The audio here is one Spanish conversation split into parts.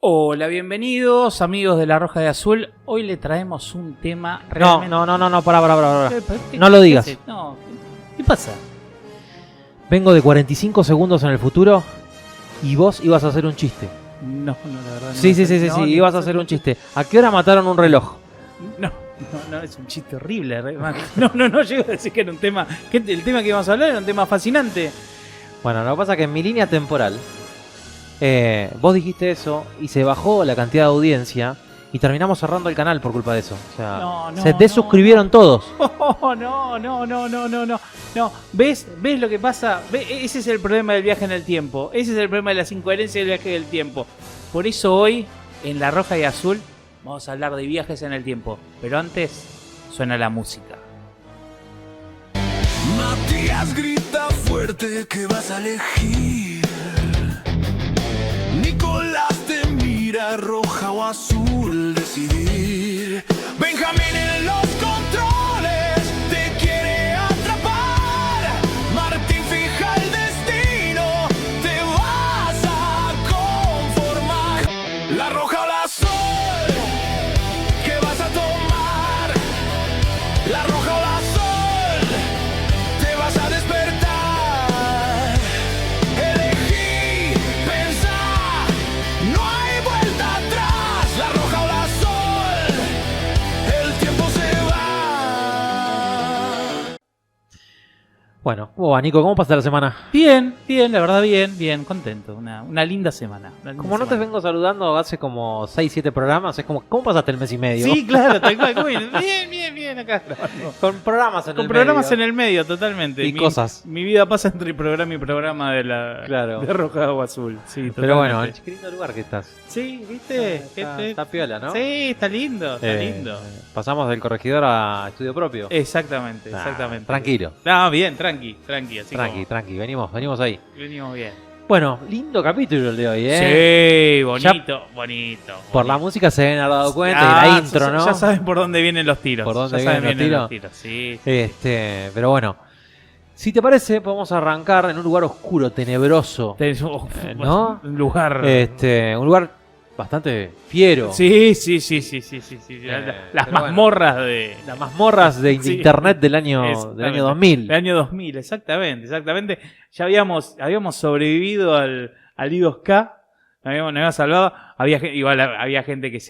Hola, bienvenidos amigos de La Roja de Azul. Hoy le traemos un tema realmente... No, pará. ¿Qué- No lo digas. No, ¿qué pasa? Vengo de 45 segundos en el futuro y vos ibas a hacer un chiste. No, la verdad no. Sí, No, ibas a hacer un chiste. ¿A qué hora mataron un reloj? No, es un chiste horrible. No, llego a decir que era un tema... el tema que íbamos a hablar era un tema fascinante. Bueno, lo que pasa es que en mi línea temporal, vos dijiste eso y se bajó la cantidad de audiencia y terminamos cerrando el canal por culpa de eso. O sea, se desuscribieron todos. No, ¿ves lo que pasa? Ese es el problema del viaje en el tiempo. Ese es el problema de las incoherencias del viaje del tiempo. Por eso hoy, en La Roja y Azul, vamos a hablar de viajes en el tiempo. Pero antes, suena la música. Matías grita fuerte que vas a elegir. Nicolás te mira, roja o azul decidir. Benjamín en los controles te quiere atrapar. Martín fija el destino, te vas a conformar. La roja o la azul, ¿qué vas a tomar? La roja o la azul, te vas a despertar. Elegí, pensá, no hay vuelta atrás. La roja o la azul, el tiempo se va. Bueno, ¿cómo va, Nico? ¿Cómo pasa la semana? Bien, la verdad bien, contento. Una linda semana. Como no te vengo saludando hace como 6-7 programas, es como, ¿cómo pasaste el mes y medio? Sí, claro, tal cual. Bien, acá. Con programas en Con el programas medio. en el medio, totalmente. Y cosas. Mi vida pasa entre programa y programa de la Claro. de Roja o Azul. Sí, Pero bueno, totalmente. qué lindo lugar que estás. Sí, ¿viste? Está piola, ¿no? Sí, está lindo, lindo. Pasamos del corregidor a estudio propio. Exactamente. Tranquilo. Ah, bien, tranqui. Así Tranqui, venimos ahí. como venimos bien. Bueno, lindo capítulo el de hoy, ¿eh? Sí, bonito. Por la música se deben haber dado cuenta y la intro, ¿no? Ya saben por dónde vienen los tiros. ¿Por dónde ya vienen saben los tiros? Sí. Pero bueno, si te parece, podemos arrancar en un lugar oscuro, tenebroso, Tenés ¿no? un lugar. Un lugar bastante fiero. Sí. Las pero mazmorras de. Las mazmorras de Sí. internet del año 2000. Del año 2000, exactamente. Ya habíamos sobrevivido al I2K. Nos habíamos salvado. Había gente que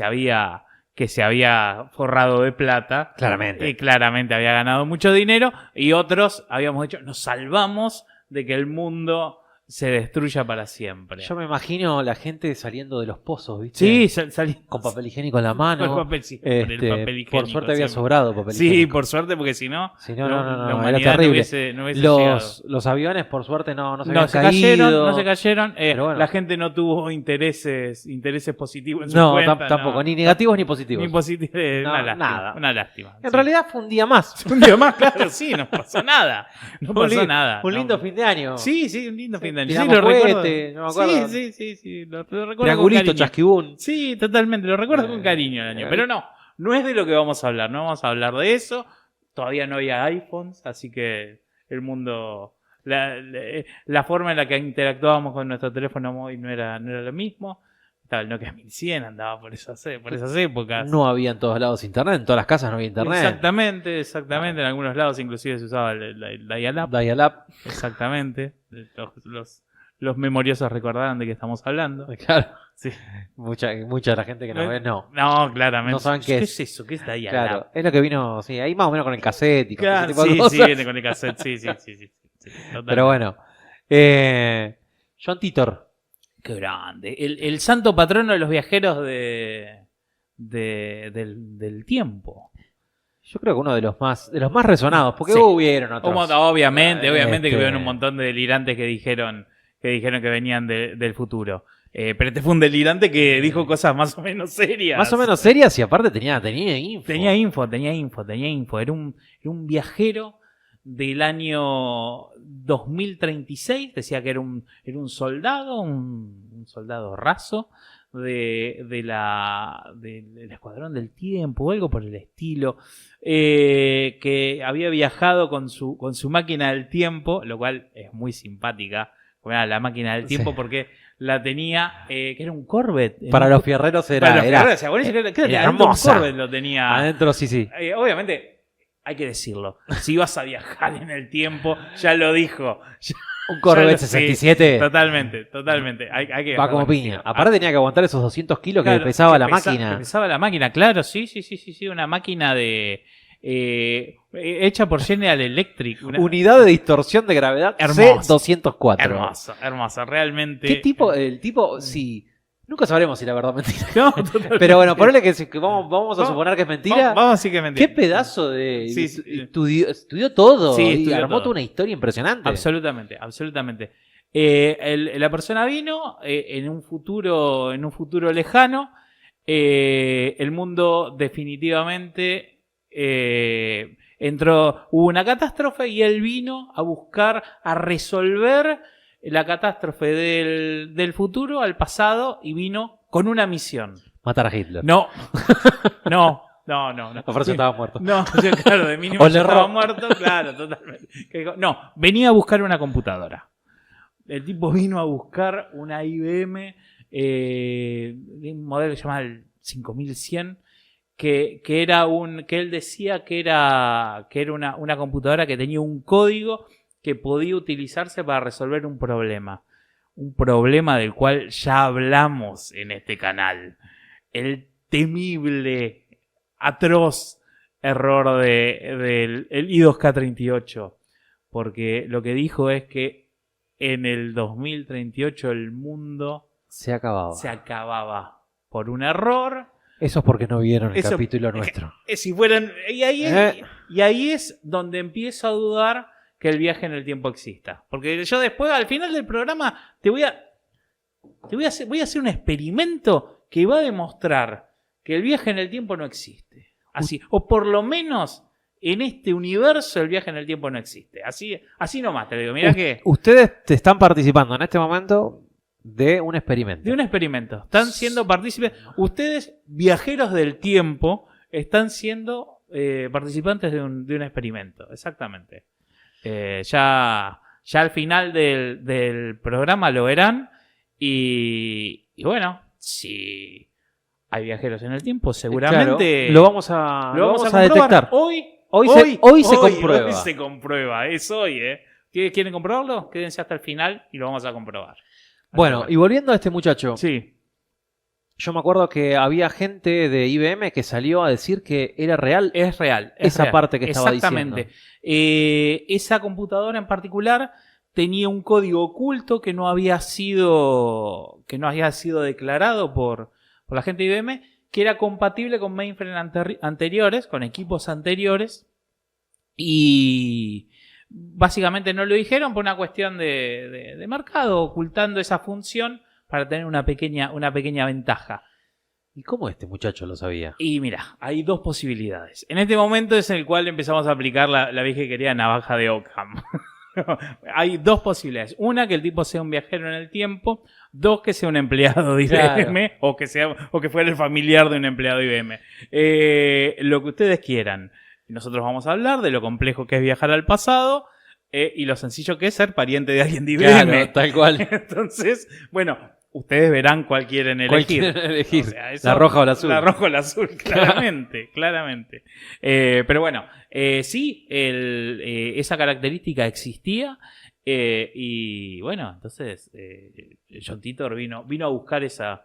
se había forrado de plata. Claramente. Y claramente había ganado mucho dinero. Y otros habíamos dicho, nos salvamos de que el mundo se destruya para siempre. Yo me imagino la gente saliendo de los pozos, ¿viste? Sí, salí Con papel higiénico en la mano. Con papel, sí, con el papel higiénico, por suerte había siempre. sobrado papel Sí, higiénico. por suerte, porque si no, Si no, la era humanidad terrible. no hubiese llegado. Los aviones, por suerte, no se No habían se caído. cayeron. Pero bueno. La gente no tuvo intereses positivos en su No, cuenta. tampoco, ni negativos ni positivos. Ni positivos. No, Una nada. lástima. En realidad fue un día más. Un día más, claro, sí, no pasó nada. No pasó nada. Un no. lindo fin de año. Sí, un lindo fin de año. Sí, Tiramos lo recuerdo. cohete, no me acuerdo. Sí, lo recuerdo con Triangulito, cariño. chasquibún. Sí, totalmente, lo recuerdo con cariño el año. Pero no es de lo que vamos a hablar, no vamos a hablar de eso. Todavía no había iPhones, así que el mundo, la forma en la que interactuábamos con nuestro teléfono móvil no era lo mismo. Estaba el Nokia 1100, andaba por esas épocas. No había en todos lados internet, en todas las casas no había internet. Exactamente. En algunos lados inclusive se usaba el dial-up. Dial-up. Exactamente. Los memoriosos recordarán de qué estamos hablando. Claro. Sí. Mucha de la gente que nos ve, no. No, claramente. No saben qué es eso, ¿qué es dial-up? Claro, es lo que vino, sí, ahí más o menos con el cassette y con Claro, ese tipo de sí, cosas. viene con el cassette, sí, totalmente. Pero bueno. John Titor. Qué grande. El santo patrono de los viajeros del tiempo. Yo creo que uno de los más resonados, porque Sí. hubieron otros. Obviamente que Este- vieron un montón de delirantes que dijeron que venían del futuro. Pero este fue un delirante que dijo cosas más o menos serias. Más o menos serias y aparte tenía info. Tenía info. Era un viajero del año 2036. Decía que era un soldado, un soldado raso del Escuadrón del Tiempo o algo por el estilo, que había viajado con su máquina del tiempo, lo cual es muy simpática. Bueno, la máquina del tiempo, Sí. porque la tenía, que era un Corvette. Para los fierreros era... Para los fierreros, ¿se acuerdan? Creo que era adentro un hermosa. Corvette lo tenía. Adentro, sí. Obviamente, hay que decirlo. Si vas a viajar en el tiempo, ya lo dijo. Un Corvette Sí, 67 totalmente. Hay que va como piña. Aparte tenía que aguantar esos 200 kilos que pesaba la máquina. Que pesaba la máquina, claro, sí. Una máquina de... hecha por General Electric. Unidad de distorsión de gravedad C204. Hermosa, realmente. ¿Qué tipo? El tipo, sí. Nunca sabremos si la verdad es mentira. No, totalmente. Pero bueno, ponele que vamos a suponer que es mentira. Vamos a decir que es mentira. Qué pedazo de... Sí. Estudió todo. Sí, y estudió armó todo. toda una historia impresionante. Absolutamente. La persona vino en un futuro lejano. El mundo definitivamente hubo una catástrofe y él vino a resolver la catástrofe del futuro al pasado y vino con una misión. Matar a Hitler. No. Por eso estaba muerto. No, claro, de mínimo O ya le estaba robó. muerto, claro, totalmente. No, venía a buscar una computadora. El tipo vino a buscar una IBM, un modelo que se llama el 5100, que él decía que era una computadora que tenía un código que podía utilizarse para resolver un problema. Un problema del cual ya hablamos en este canal. El temible, atroz error del I2K38. Porque lo que dijo es que en el 2038 el mundo Se acababa por un error. Eso es porque no vieron el Eso- capítulo nuestro. Si fueran, y ahí es donde empiezo a dudar que el viaje en el tiempo exista. Porque yo después, al final del programa, voy a hacer un experimento que va a demostrar que el viaje en el tiempo no existe. Así, o por lo menos en este universo el viaje en el tiempo no existe. Así nomás te digo. Mirá que... Ustedes te están participando en este momento de un experimento. De un experimento. Están siendo partícipes. Ustedes, viajeros del tiempo, están siendo participantes de un experimento. Exactamente. Ya al final del programa lo verán. Y bueno, si hay viajeros en el tiempo, seguramente Claro, lo vamos a detectar. Hoy se comprueba. Hoy se comprueba. Es hoy, ¿eh? ¿Quieren comprobarlo? Quédense hasta el final y lo vamos a comprobar. Bueno, y volviendo a este muchacho, Sí. yo me acuerdo que había gente de IBM que salió a decir que era real. Es real. Esa parte que estaba Exactamente. Esa computadora en particular tenía un código oculto que no había sido declarado por la gente de IBM, que era compatible con mainframe anteriores, con equipos anteriores, y básicamente no lo dijeron por una cuestión de mercado, ocultando esa función para tener una pequeña ventaja. ¿Y cómo este muchacho lo sabía? Y mira, hay dos posibilidades. En este momento es en el cual empezamos a aplicar la vieja y querida navaja de Ockham. Hay dos posibilidades. Una, que el tipo sea un viajero en el tiempo. Dos, que sea un empleado de IBM. Claro. O que fuera el familiar de un empleado de IBM. Lo que ustedes quieran. Nosotros vamos a hablar de lo complejo que es viajar al pasado y lo sencillo que es ser pariente de alguien de IBM. Claro, tal cual. Entonces, bueno, ustedes verán cuál quieren elegir. elegir? O sea, eso- La roja o la azul. La roja o la azul, claramente. Pero bueno, sí, esa característica existía. Y bueno, entonces John Titor vino a buscar esa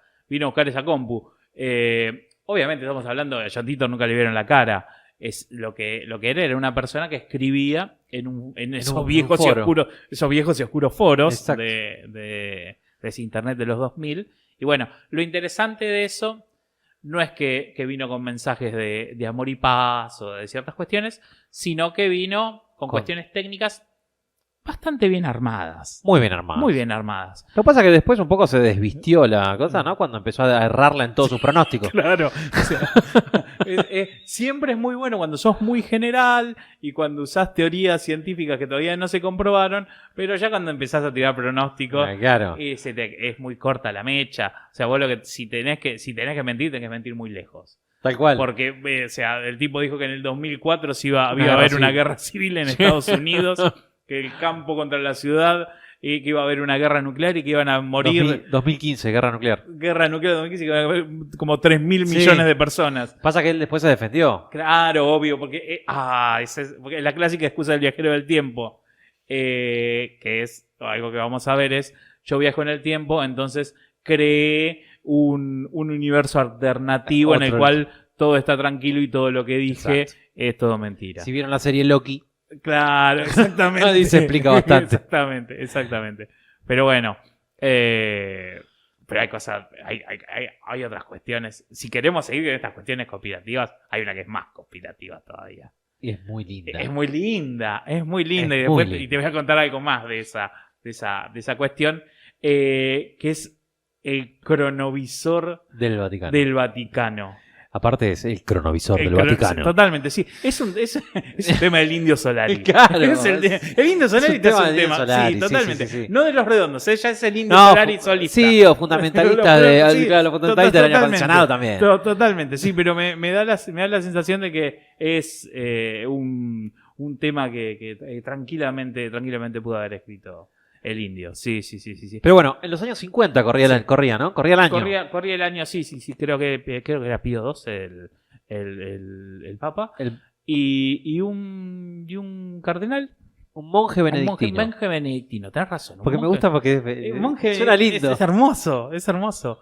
compu. Obviamente estamos hablando de John Titor, nunca le vieron la cara. Es lo que era una persona que escribía en esos un viejos foro. esos viejos y oscuros foros Exacto. de ese internet de los 2000. Y bueno, lo interesante de eso no es que vino con mensajes de amor y paz o de ciertas cuestiones, sino que vino con cuestiones técnicas bastante bien armadas. Muy bien armado. Muy bien armadas. Lo que pasa es que después un poco se desvistió la cosa, ¿no? Cuando empezó a errarla en todos sus pronósticos. Claro. O sea, siempre es muy bueno cuando sos muy general y cuando usás teorías científicas que todavía no se comprobaron, pero ya cuando empezás a tirar pronósticos Claro. es muy corta la mecha. O sea, vos si tenés que mentir, tenés que mentir muy lejos. Tal cual. Porque, o sea, el tipo dijo que en el 2004 iba a Una haber guerra una civil. guerra civil en Estados Unidos, que el campo contra la ciudad y que iba a haber una guerra nuclear y que iban a morir. 2015, guerra nuclear. Guerra nuclear 2015, que iban a haber como 3.000 millones de personas. Pasa que él después se defendió. Claro, obvio, porque, porque es la clásica excusa del viajero del tiempo, que es algo que vamos a ver es, yo viajo en el tiempo, entonces creé un universo alternativo en el cual todo está tranquilo y todo lo que dije es todo mentira. Si vieron la serie Loki. Claro, exactamente. Ahí se explica bastante. Exactamente. Pero bueno, pero hay cosas, hay otras cuestiones. Si queremos seguir en estas cuestiones conspirativas, hay una que es más conspirativa todavía. Y es muy linda. Es muy linda. Y te voy a contar algo más de esa cuestión, que es el cronovisor del Vaticano. Aparte es el cronovisor del Vaticano. Totalmente, sí. Es un tema del Indio Solari. Claro. El Indio Solari es un tema. Solari, sí, totalmente. Sí. No de los redondos, ya es el Indio Solari solista. Sí, o fundamentalista los fundamentalistas del aire acondicionado también. Totalmente, sí, pero me da la sensación de que es un tema que tranquilamente pudo haber escrito el Indio. Sí. Pero bueno, en los años 50 corría el año. Corría el año, sí. Creo que era Pío XII el Papa. Y un cardenal. Un monje benedictino. Un monje benedictino, tenés razón. Porque me gusta porque monje suena lindo. Es hermoso.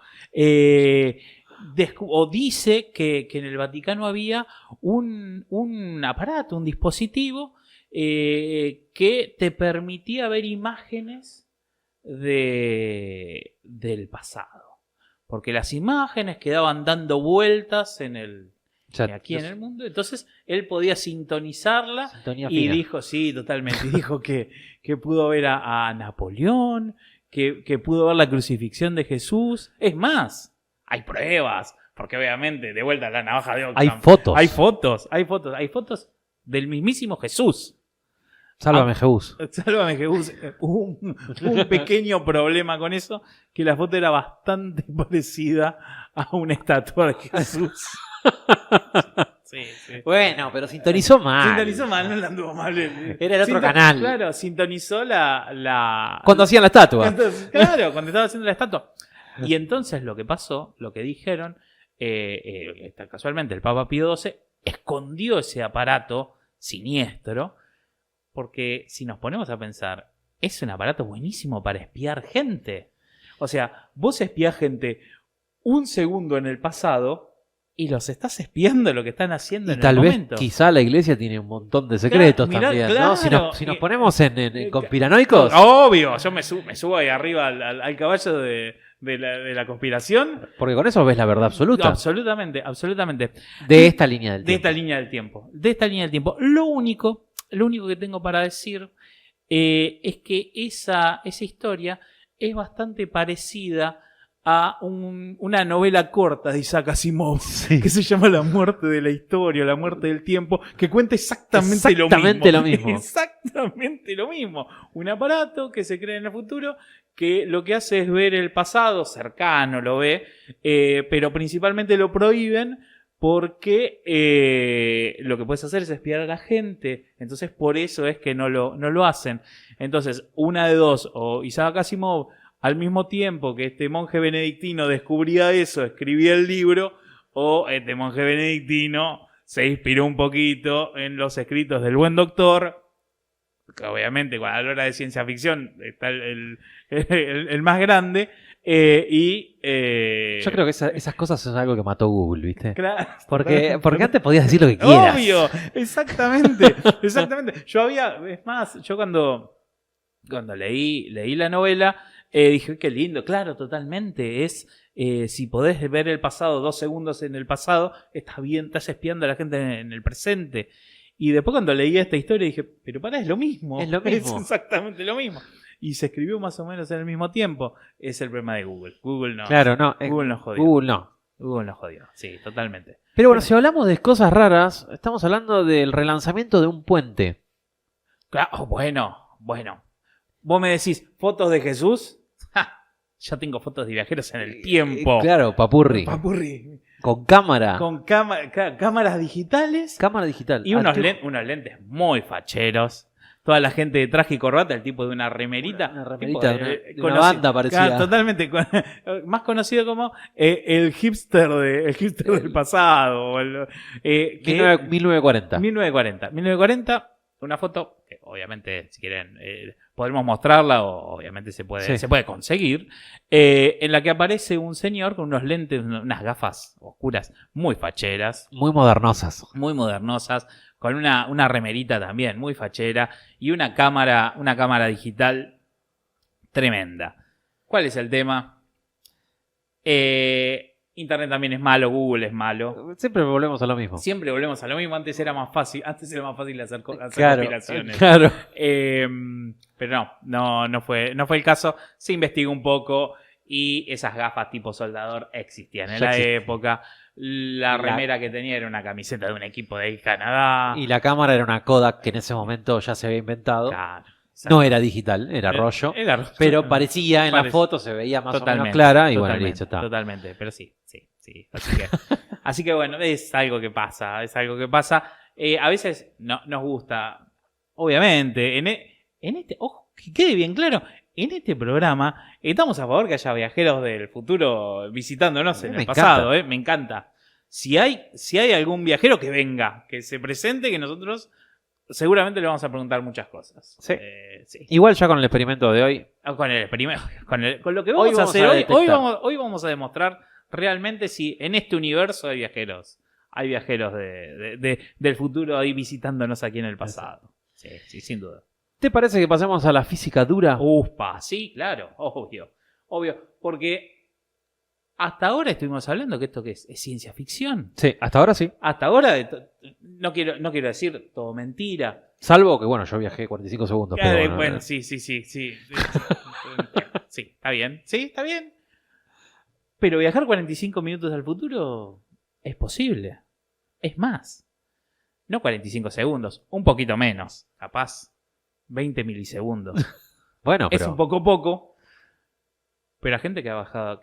O dice que en el Vaticano había un aparato, un dispositivo que te permitía ver imágenes del pasado. Porque las imágenes quedaban dando vueltas en el mundo. Entonces él podía sintonizarla y dijo, sí, totalmente. Dijo que pudo ver a Napoleón, que pudo ver la crucifixión de Jesús. Es más, hay pruebas. Porque obviamente, de vuelta a la navaja de Occam. Hay fotos del mismísimo Jesús. Sálvame, Jesús. Hubo un pequeño problema con eso, que la foto era bastante parecida a una estatua de Jesús. Sí. Bueno, pero sintonizó mal. No la anduvo mal. Era el otro canal. Claro, sintonizó la... Cuando hacían la estatua. Cuando estaba haciendo la estatua. Y entonces lo que pasó, lo que dijeron, casualmente el Papa Pío XII escondió ese aparato siniestro, porque si nos ponemos a pensar, es un aparato buenísimo para espiar gente. O sea, vos espiás gente un segundo en el pasado y los estás espiando lo que están haciendo en el momento. Tal vez quizá la iglesia tiene un montón de secretos también, claro, ¿no? Si nos ponemos en conspiranoicos. Obvio, yo me subo ahí arriba al caballo de la conspiración. Porque con eso ves la verdad absoluta. Absolutamente. De esta línea del tiempo. De esta línea del tiempo. Lo único que tengo para decir es que esa historia es bastante parecida a una novela corta de Isaac Asimov, que se llama La muerte de la historia, La muerte del tiempo, que cuenta exactamente lo mismo. Exactamente lo mismo. Un aparato que se crea en el futuro, que lo que hace es ver el pasado, cercano lo ve, pero principalmente lo prohíben porque lo que puedes hacer es espiar a la gente. Entonces por eso es que no lo hacen. Entonces, una de dos, o Isaac Asimov, al mismo tiempo que este monje benedictino descubría eso, escribía el libro, o este monje benedictino se inspiró un poquito en los escritos del buen doctor, que obviamente a la hora de ciencia ficción está el más grande, yo creo que esas cosas son algo que mató Google, ¿viste? Claro. Porque antes podías decir lo que quieras. Obvio, exactamente. Yo cuando leí la novela, dije, qué lindo, claro, totalmente. Si podés ver el pasado 2 segundos en el pasado, está bien, estás espiando a la gente en el presente. Y después cuando leí esta historia dije, pero es lo mismo. Es lo mismo. Es exactamente lo mismo. Y se escribió más o menos en el mismo tiempo. Es el problema de Google. Google no. Claro, no. Google nos jodió. Google nos jodió. Sí, totalmente. Pero bueno, si hablamos de cosas raras, estamos hablando del relanzamiento de un puente. Claro, bueno. Vos me decís, ¿fotos de Jesús? Ya tengo fotos de viajeros en el tiempo. Claro, papurri. Con cámara. Con cámaras digitales. Cámara digital. Y unos lentes muy facheros. toda la gente de traje y corbata, el tipo de una remerita. Una remerita de una conocido- banda parecía. Claro, totalmente. Más conocido como el hipster del pasado. O 1940. 1940, una foto que obviamente, si quieren, podemos mostrarla o obviamente se puede conseguir, en la que aparece un señor con unos lentes, unas gafas oscuras muy facheras, Muy modernosas. muy modernosas, con una remerita también muy fachera y una cámara digital tremenda. ¿Cuál es el tema? Internet también es malo, Google es malo. Siempre volvemos a lo mismo. Siempre volvemos a lo mismo. Antes era más fácil hacer Claro, compilaciones. claro. Pero no fue el caso. Se investigó un poco y esas gafas tipo soldador existían en Ya la existían. época. La remera que tenía era una camiseta de un equipo de Canadá. Y la cámara era una Kodak que en ese momento ya se había inventado. Claro, No era digital, era rollo. Era rollo. Pero parecía en la Parece- foto, se veía más o Totalmente, menos clara y bueno, totalmente, listo, está. Totalmente, pero sí. Así que bueno, es algo que pasa, a veces no nos gusta, obviamente, en este, ojo, que quede bien claro, en este programa estamos a favor que haya viajeros del futuro visitándonos en Me el pasado, encanta. me encanta. Si hay algún viajero que venga, que se presente, que nosotros seguramente le vamos a preguntar muchas cosas. Sí. Sí. Igual ya con el experimento de hoy, Con el experimento, con lo que Hoy vamos a vamos hacer a hoy, detectar. hoy vamos a demostrar realmente si en este universo hay viajeros del futuro ahí visitándonos aquí en el pasado. Sí, sin duda. ¿te parece que pasemos a la física dura? Upa, sí, claro, obvio, porque hasta ahora estuvimos hablando que esto que es ciencia ficción. Sí, hasta ahora sí. Hasta ahora, no quiero decir todo mentira. Salvo que, bueno, yo viajé 45 segundos. Pero Bueno, sí. Sí, está bien. Sí, está bien. Pero viajar 45 minutos al futuro es posible. Es más. No 45 segundos, un poquito menos. Capaz 20 milisegundos. Bueno, Es pero un poco. Pero hay gente que ha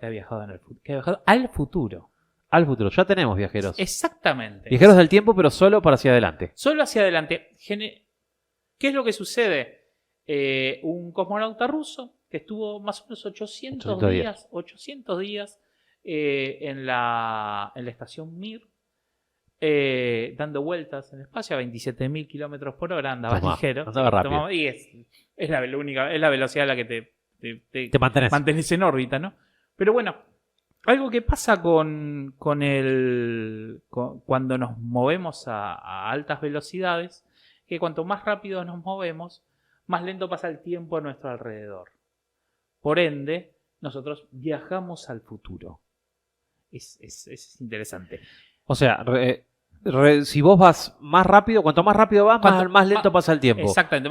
viajado al futuro. al futuro. Ya tenemos viajeros. Exactamente. Viajeros del tiempo, pero solo para hacia adelante. Solo hacia adelante. ¿Qué es lo que sucede? Un cosmonauta ruso que estuvo más o menos 800 días en la estación Mir, dando vueltas en el espacio a 27.000 kilómetros por hora, andaba Tomá, ligero. andaba rápido. Y es la velocidad a la que Te mantenés. mantenés en órbita, ¿no? Pero bueno, algo que pasa cuando nos movemos a altas velocidades, que cuanto más rápido nos movemos, más lento pasa el tiempo a nuestro alrededor. Por ende, nosotros viajamos al futuro. Es interesante. O sea, si vos vas más rápido, cuanto más rápido vas, más lento pasa el tiempo. Exactamente,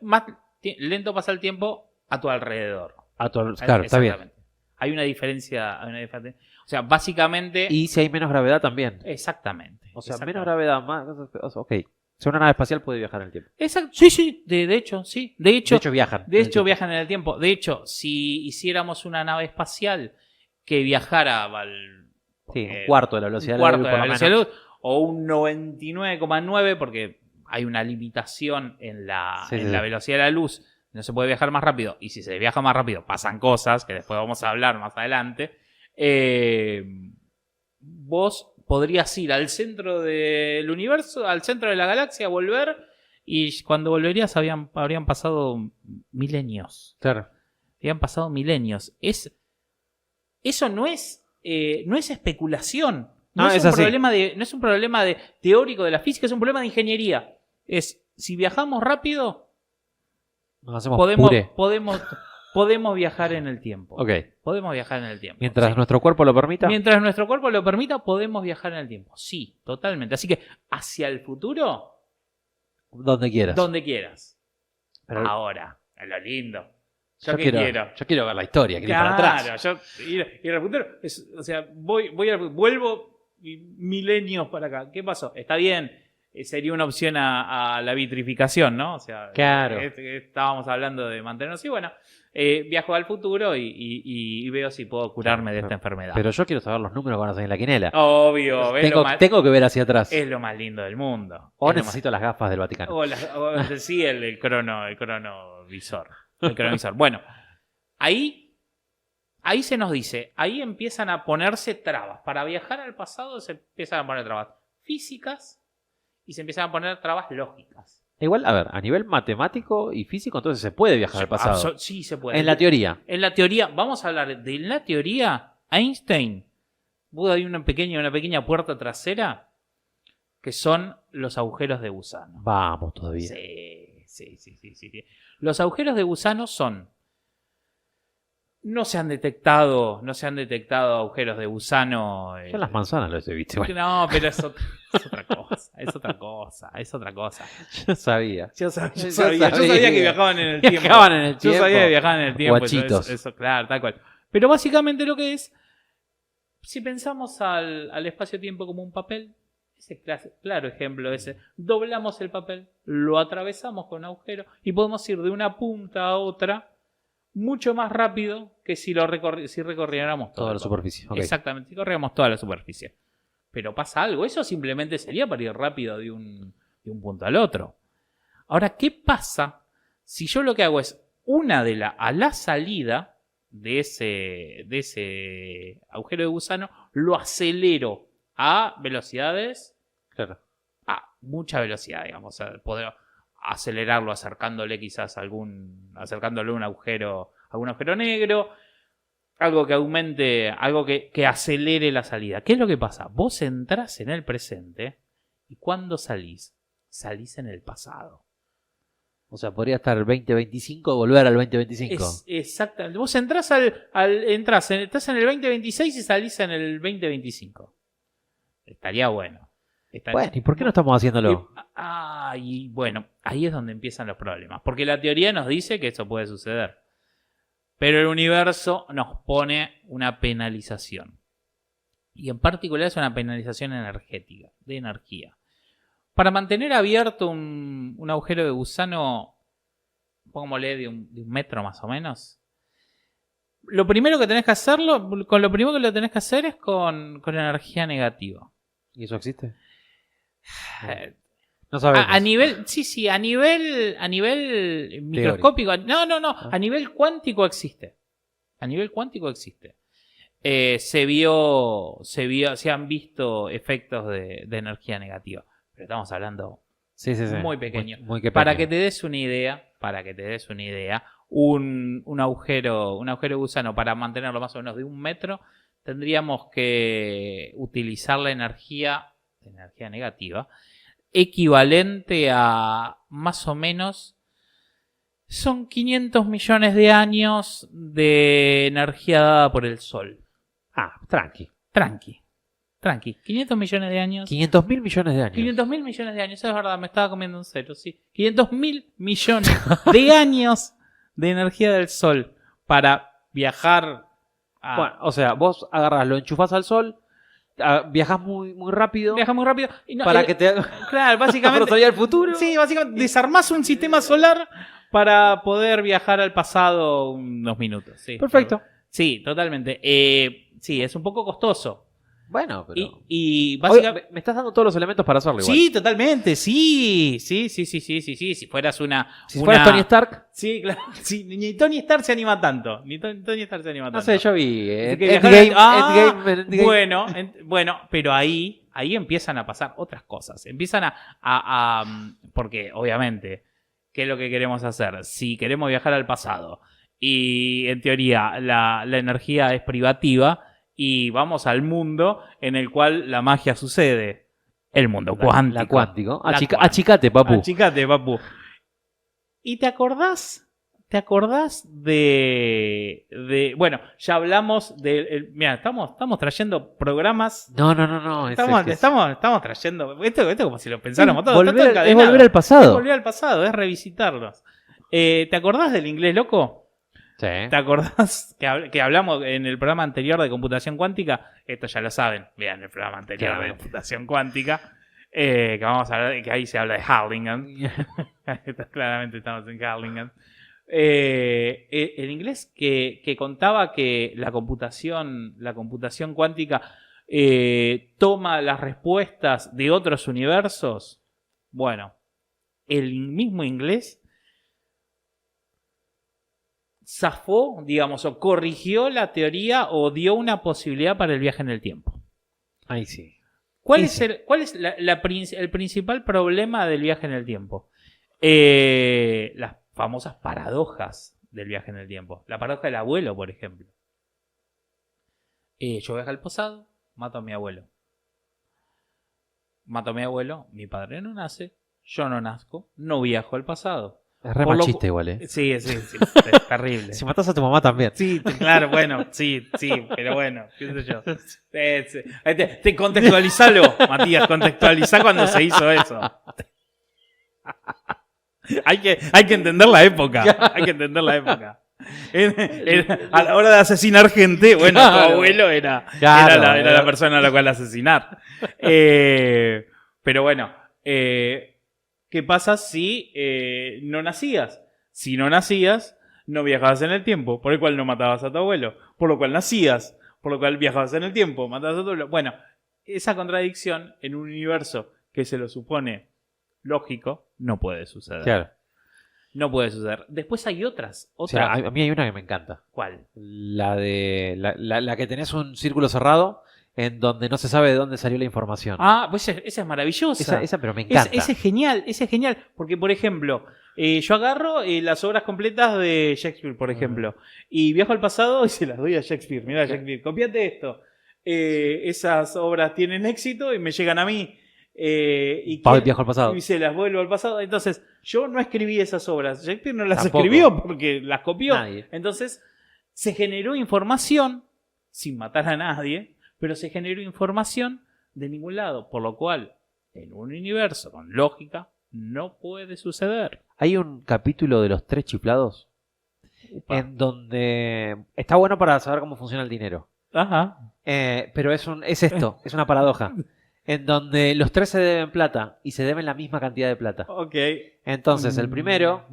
más lento pasa el tiempo a tu alrededor. Claro, está bien. Exactamente. Hay una diferencia. O sea, básicamente. Y si hay menos gravedad también. Exactamente. O sea, exactamente. menos gravedad, más. Ok. Si una nave espacial puede viajar en el tiempo. Exacto. Sí. De hecho, sí. De hecho viajan. viajan en el tiempo. De hecho, si hiciéramos una nave espacial que viajara al Sí, un cuarto de la velocidad de la luz, por lo menos. de la luz, o un 99,9, porque hay una limitación en la velocidad de la luz. No se puede viajar más rápido. Y si se viaja más rápido, pasan cosas que después vamos a hablar más adelante. Vos podrías ir al centro del universo, al centro de la galaxia, volver. Y cuando volverías habrían pasado milenios. Claro. Habían pasado milenios. Eso no es especulación. No es un problema de teórico de la física, es un problema de ingeniería. Si viajamos rápido, Nos hacemos puré. podemos viajar en el tiempo. Ok. Podemos viajar en el tiempo. Mientras sí. nuestro cuerpo lo permita. Mientras nuestro cuerpo lo permita, podemos viajar en el tiempo. Sí, totalmente. Así que hacia el futuro, Donde quieras. donde quieras. Pero- Ahora, es lo lindo. Yo quiero ver la historia, quiero ir para atrás. Ir al futuro. Vuelvo milenios para acá. ¿Qué pasó? Está bien, sería una opción a la vitrificación, ¿no? O sea, Claro. estábamos hablando de mantenernos. Y bueno, Viajo al futuro y veo si puedo curarme de esta enfermedad. Pero yo quiero saber los números que van a salir en la quinela. Obvio. Tengo que ver hacia atrás. Es lo más lindo del mundo. O necesito las gafas del Vaticano. Sí, el cronovisor. El cronovisor. Bueno, ahí se nos dice, ahí empiezan a ponerse trabas. Para viajar al pasado se empiezan a poner trabas físicas y se empiezan a poner trabas lógicas. Igual, a ver, a nivel matemático y físico, entonces se puede viajar al pasado. Sí, se puede. En la teoría. En la teoría, vamos a hablar de la teoría. Einstein pudo hay una pequeña puerta trasera que son los agujeros de gusano. Vamos todavía. Sí. Los agujeros de gusano son... No se han detectado agujeros de gusano. Ya las manzanas los he visto. Bueno. No, pero es otra cosa. Yo sabía. Yo sabía que viajaban en el tiempo. Yo sabía que viajaban en el tiempo. Guachitos. Eso, claro, tal cual. Pero básicamente lo que es, si pensamos al espacio-tiempo como un papel, ese claro ejemplo ese, doblamos el papel, lo atravesamos con un agujero y podemos ir de una punta a otra mucho más rápido que si recorriéramos toda la superficie. Okay. Exactamente, si corriéramos toda la superficie. Pero pasa algo, eso simplemente sería para ir rápido de un punto al otro. Ahora, ¿qué pasa si yo lo que hago es a la salida de ese agujero de gusano, lo acelero a velocidades, claro, a mucha velocidad, digamos, a poder acelerarlo acercándole quizás acercándole a algún agujero negro, algo que aumente, algo que acelere la salida. ¿Qué es lo que pasa? Vos entrás en el presente y cuando salís en el pasado. O sea, podría estar el 2025 y volver al 2025. Exactamente. Vos estás en el 2026 y salís en el 2025. Estaría bueno. Bueno, ¿y por qué no estamos haciéndolo? Y bueno, ahí es donde empiezan los problemas. Porque la teoría nos dice que eso puede suceder. Pero el universo nos pone una penalización. Y en particular es una penalización energética, de energía. Para mantener abierto un agujero de gusano, pongámosle de un metro más o menos, lo primero que tenés que hacer es con energía negativa. ¿Y eso existe? No sabemos. A nivel microscópico, no, a nivel cuántico existe. Se han visto efectos de energía negativa, pero estamos hablando muy pequeño. Muy pequeño. Para que te des una idea, un agujero de gusano para mantenerlo más o menos de 1 metro, tendríamos que utilizar la energía negativa, equivalente a más o menos, son 500 millones de años de energía dada por el Sol. Tranqui. 500 millones de años. 500.000 millones de años. 500.000 millones de años, eso es verdad, me estaba comiendo un cero, sí. 500.000 millones de años de energía del Sol para viajar a... Bueno, o sea, vos agarrás, lo enchufás al Sol, viajas muy rápido. Y no, para que te... Claro, básicamente... para el futuro. Sí, básicamente desarmás un sistema solar para poder viajar al pasado unos minutos. Sí, perfecto. Sí, totalmente. Sí, es un poco costoso. Bueno, pero... Y básicamente... me estás dando todos los elementos para hacerlo igual. Sí, totalmente, sí. Si fueras fueras Tony Stark. Sí, claro. Sí, ni Tony Stark se anima tanto. No sé, yo vi Endgame. Bueno, pero ahí empiezan a pasar otras cosas. Empiezan porque, obviamente, ¿qué es lo que queremos hacer? Si queremos viajar al pasado y, en teoría, la energía es privativa... Y vamos al mundo en el cual la magia sucede. El mundo cuántico. La cuántico. Achicate, papu. ¿Y te acordás de bueno, ya hablamos de... Mira, estamos trayendo programas... No. Estamos trayendo... Esto como si lo pensáramos todo. Es volver al pasado. Es volver al pasado, es revisitarlos. ¿Te acordás del inglés loco? Sí. ¿Te acordás que hablamos en el programa anterior de computación cuántica? Esto ya lo saben. Vean el programa anterior de computación cuántica. Que vamos a hablar, que ahí se habla de Harlingen. Claramente estamos en Harlingen. El inglés que contaba que la computación cuántica toma las respuestas de otros universos. Bueno, el mismo inglés zafó, digamos, o corrigió la teoría o dio una posibilidad para el viaje en el tiempo. Ahí sí. ¿Cuál es el principal problema del viaje en el tiempo? Las famosas paradojas del viaje en el tiempo. La paradoja del abuelo, por ejemplo. Yo viajo al pasado, mato a mi abuelo. Mato a mi abuelo, mi padre no nace, yo no nazco, no viajo al pasado. Es re machista igual, ¿eh? Sí, es terrible. Si matas a tu mamá también. Sí, claro, bueno, sí, pero bueno, qué sé yo. Te contextualizalo, Matías, contextualizá cuando se hizo eso. Hay que entender la época. A la hora de asesinar gente, bueno, tu abuelo era la persona a la cual asesinar. Pero bueno, ¿qué pasa si no nacías? Si no nacías, no viajabas en el tiempo, por el cual no matabas a tu abuelo. Por lo cual nacías, por lo cual viajabas en el tiempo, matabas a tu abuelo. Bueno, esa contradicción en un universo que se lo supone lógico, no puede suceder. Claro. No puede suceder. Después hay otras. O sea, a mí hay una que me encanta. ¿Cuál? La que tenés un círculo cerrado en donde no se sabe de dónde salió la información. Ah, pues esa es maravillosa. Esa pero me encanta. Ese es genial. Porque, por ejemplo, yo agarro las obras completas de Shakespeare, por ejemplo, y viajo al pasado y se las doy a Shakespeare. Mirá, Shakespeare, copiate esto. Esas obras tienen éxito y me llegan a mí. Viajo al pasado. Y se las vuelvo al pasado. Entonces, yo no escribí esas obras. Shakespeare no las Tampoco. escribió porque las copió. Nadie. Entonces, se generó información sin matar a nadie, pero se generó información de ningún lado. Por lo cual, en un universo con lógica, no puede suceder. Hay un capítulo de Los Tres Chiflados en donde está bueno para saber cómo funciona el dinero. Ajá. Pero es es una paradoja. En donde los tres se deben plata y se deben la misma cantidad de plata. Ok. Entonces el primero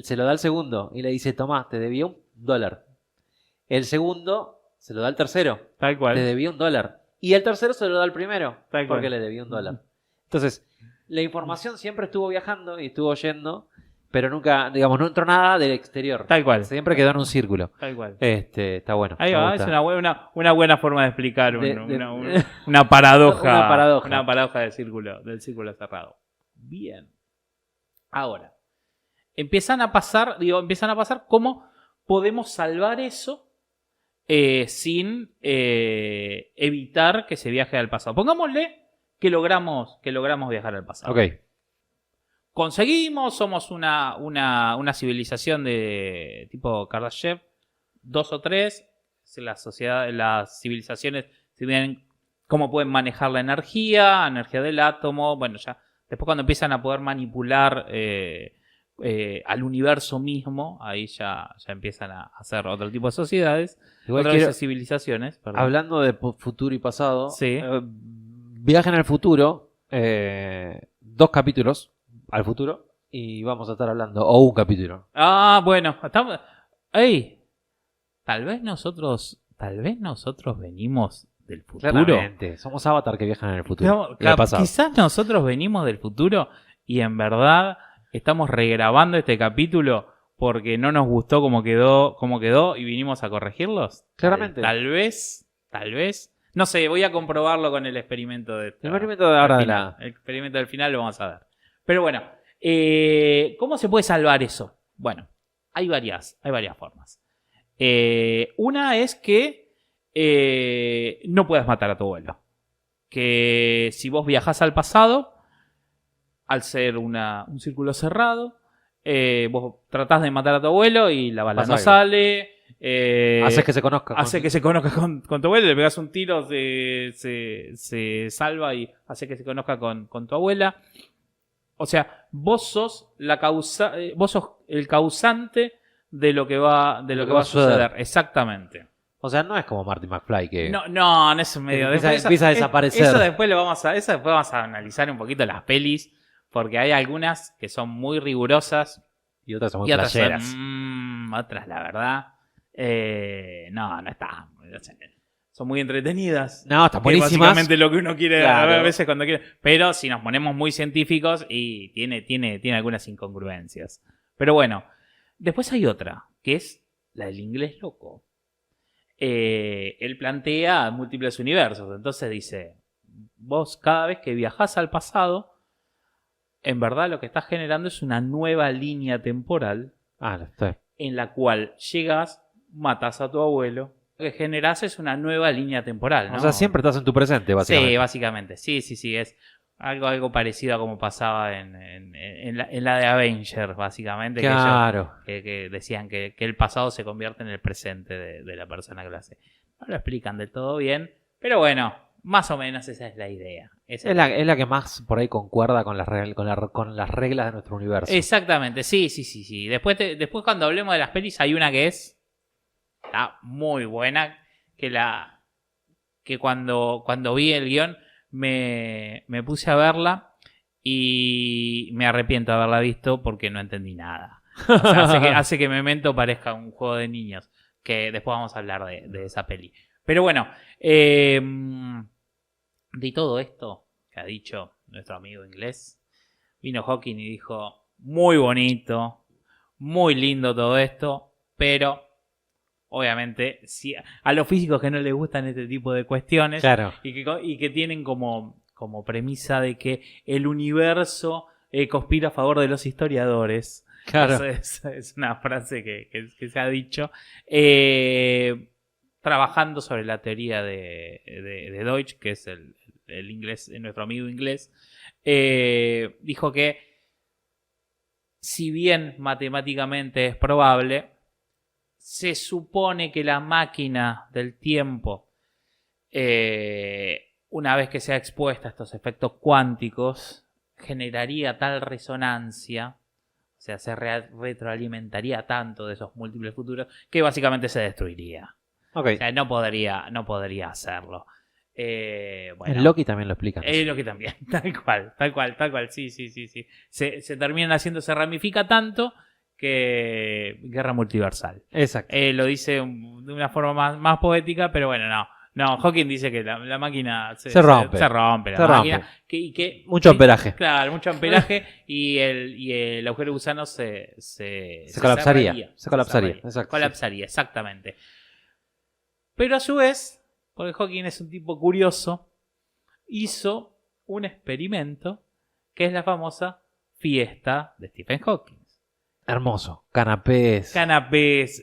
se lo da al segundo y le dice, tomá, te debía $1. El segundo se lo da al tercero. Tal cual. Te debía $1. Y el tercero se lo da al primero Tal porque cual. le debía $1. Entonces, la información siempre estuvo viajando y estuvo yendo, pero nunca, digamos, no entró nada del exterior. Tal cual. Siempre quedó en un círculo. Tal cual. Está bueno. Ahí me va, gusta. es una buena forma de explicar una paradoja. Una paradoja. Una paradoja del círculo cerrado. Bien. Ahora, empiezan a pasar cómo podemos salvar eso sin evitar que se viaje al pasado. Pongámosle que logramos viajar al pasado. Ok. Conseguimos, somos una civilización de tipo Kardashev, 2 o 3. Las civilizaciones se ven cómo pueden manejar la energía del átomo. Bueno, ya después cuando empiezan a poder manipular al universo mismo, ahí ya empiezan a hacer otro tipo de sociedades, otras civilizaciones. Perdón. Hablando de futuro y pasado, Sí. Viajen al futuro, 2 capítulos al futuro y vamos a estar hablando, o un capítulo. Ah, bueno, estamos. ¡Ey! Tal vez nosotros venimos del futuro. Claramente, somos Avatar que viajan en el futuro. Y al pasado. Quizás nosotros venimos del futuro y en verdad estamos regrabando este capítulo porque no nos gustó cómo quedó y vinimos a corregirlos. Claramente. Tal vez. No sé, voy a comprobarlo con el experimento de El experimento de ahora El experimento del final lo vamos a ver. Pero bueno, ¿cómo se puede salvar eso? Bueno, hay varias formas. Una es que no puedas matar a tu abuelo. Que si vos viajás al pasado, al ser un círculo cerrado, vos tratás de matar a tu abuelo y la bala no sale. Haces que se conozca. Con tu abuelo, le pegas un tiro, se salva y hace que se conozca con tu abuela. O sea, vos sos el causante de lo que va a suceder. Exactamente. O sea, no es como Marty McFly que No es medio. Empieza a desaparecer. Eso después vamos a analizar un poquito las pelis, porque hay algunas que son muy rigurosas Y otras son muy Y otras playeras. otras, la verdad, no están. Son muy entretenidas. No, están Que buenísimas. es básicamente lo que uno quiere Claro. a veces cuando quiere. Pero si nos ponemos muy científicos y tiene algunas incongruencias. Pero bueno, después hay otra, que es la del inglés loco. Él plantea múltiples universos. Entonces dice, vos cada vez que viajás al pasado, en verdad lo que estás generando es una nueva línea temporal en la cual llegas, matas a tu abuelo. Lo que generás es una nueva línea temporal, ¿no? O sea, siempre estás en tu presente, básicamente. Sí, básicamente. Sí. Es algo parecido a como pasaba en la de Avengers, básicamente. Claro. Que decían que el pasado se convierte en el presente de la persona que lo hace. No lo explican del todo bien, pero bueno, más o menos esa es la idea. Es la que más por ahí concuerda con las reglas de nuestro universo. Exactamente, sí. Después cuando hablemos de las pelis hay una que está muy buena, que cuando vi el guión me puse a verla y me arrepiento de haberla visto porque no entendí nada. O sea, hace que Memento parezca un juego de niños, que después vamos a hablar de esa peli. Pero bueno, de todo esto que ha dicho nuestro amigo inglés, vino Hawking y dijo, muy bonito, muy lindo todo esto, pero obviamente si a los físicos que no les gustan este tipo de cuestiones, Claro. y que tienen como premisa de que el universo conspira a favor de los historiadores. Claro. Eso es una frase que se ha dicho. Trabajando sobre la teoría de Deutsch, que es el inglés, nuestro amigo inglés, dijo que si bien matemáticamente es probable, se supone que la máquina del tiempo, una vez que sea expuesta a estos efectos cuánticos, generaría tal resonancia, o sea, se retroalimentaría tanto de esos múltiples futuros, que básicamente se destruiría. Okay. O sea, no podría hacerlo. Bueno, en Loki también lo explican. Loki también, tal cual, sí. Se terminan haciendo, se ramifica tanto que Guerra Multiversal. Exacto. Lo dice de una forma más poética, pero bueno, no, Hawking dice que la máquina se rompe. Máquina, mucho amperaje. Claro, mucho amperaje y el agujero gusano se colapsaría. Se colapsaría. Exacto, colapsaría, exactamente. Pero a su vez, porque Hawking es un tipo curioso, hizo un experimento que es la famosa fiesta de Stephen Hawking. Hermoso. Canapés.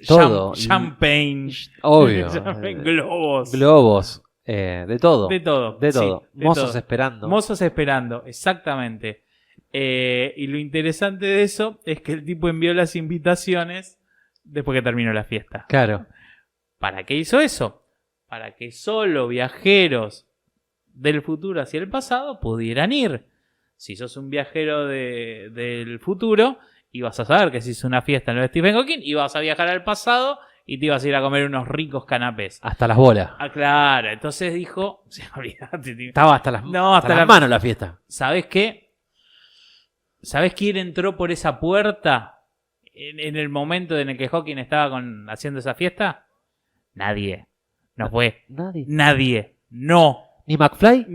Todo. Champagne. Obvio. Globos. De todo. De todo. Mozos esperando. Mozos esperando, exactamente. Y lo interesante de eso es que el tipo envió las invitaciones después que terminó la fiesta. Claro. ¿Para qué hizo eso? Para que solo viajeros del futuro hacia el pasado pudieran ir. Si sos un viajero del futuro, ibas a saber que se hizo una fiesta en lo de Stephen Hawking, ibas a viajar al pasado y te ibas a ir a comer unos ricos canapés. Hasta las bolas. Claro, entonces dijo... Olvídate, tío. Estaba hasta las manos la fiesta. ¿Sabés qué? ¿Sabés quién entró por esa puerta en el momento en el que Hawking estaba haciendo esa fiesta? Nadie. No fue. Nadie. No. ¿Ni McFly?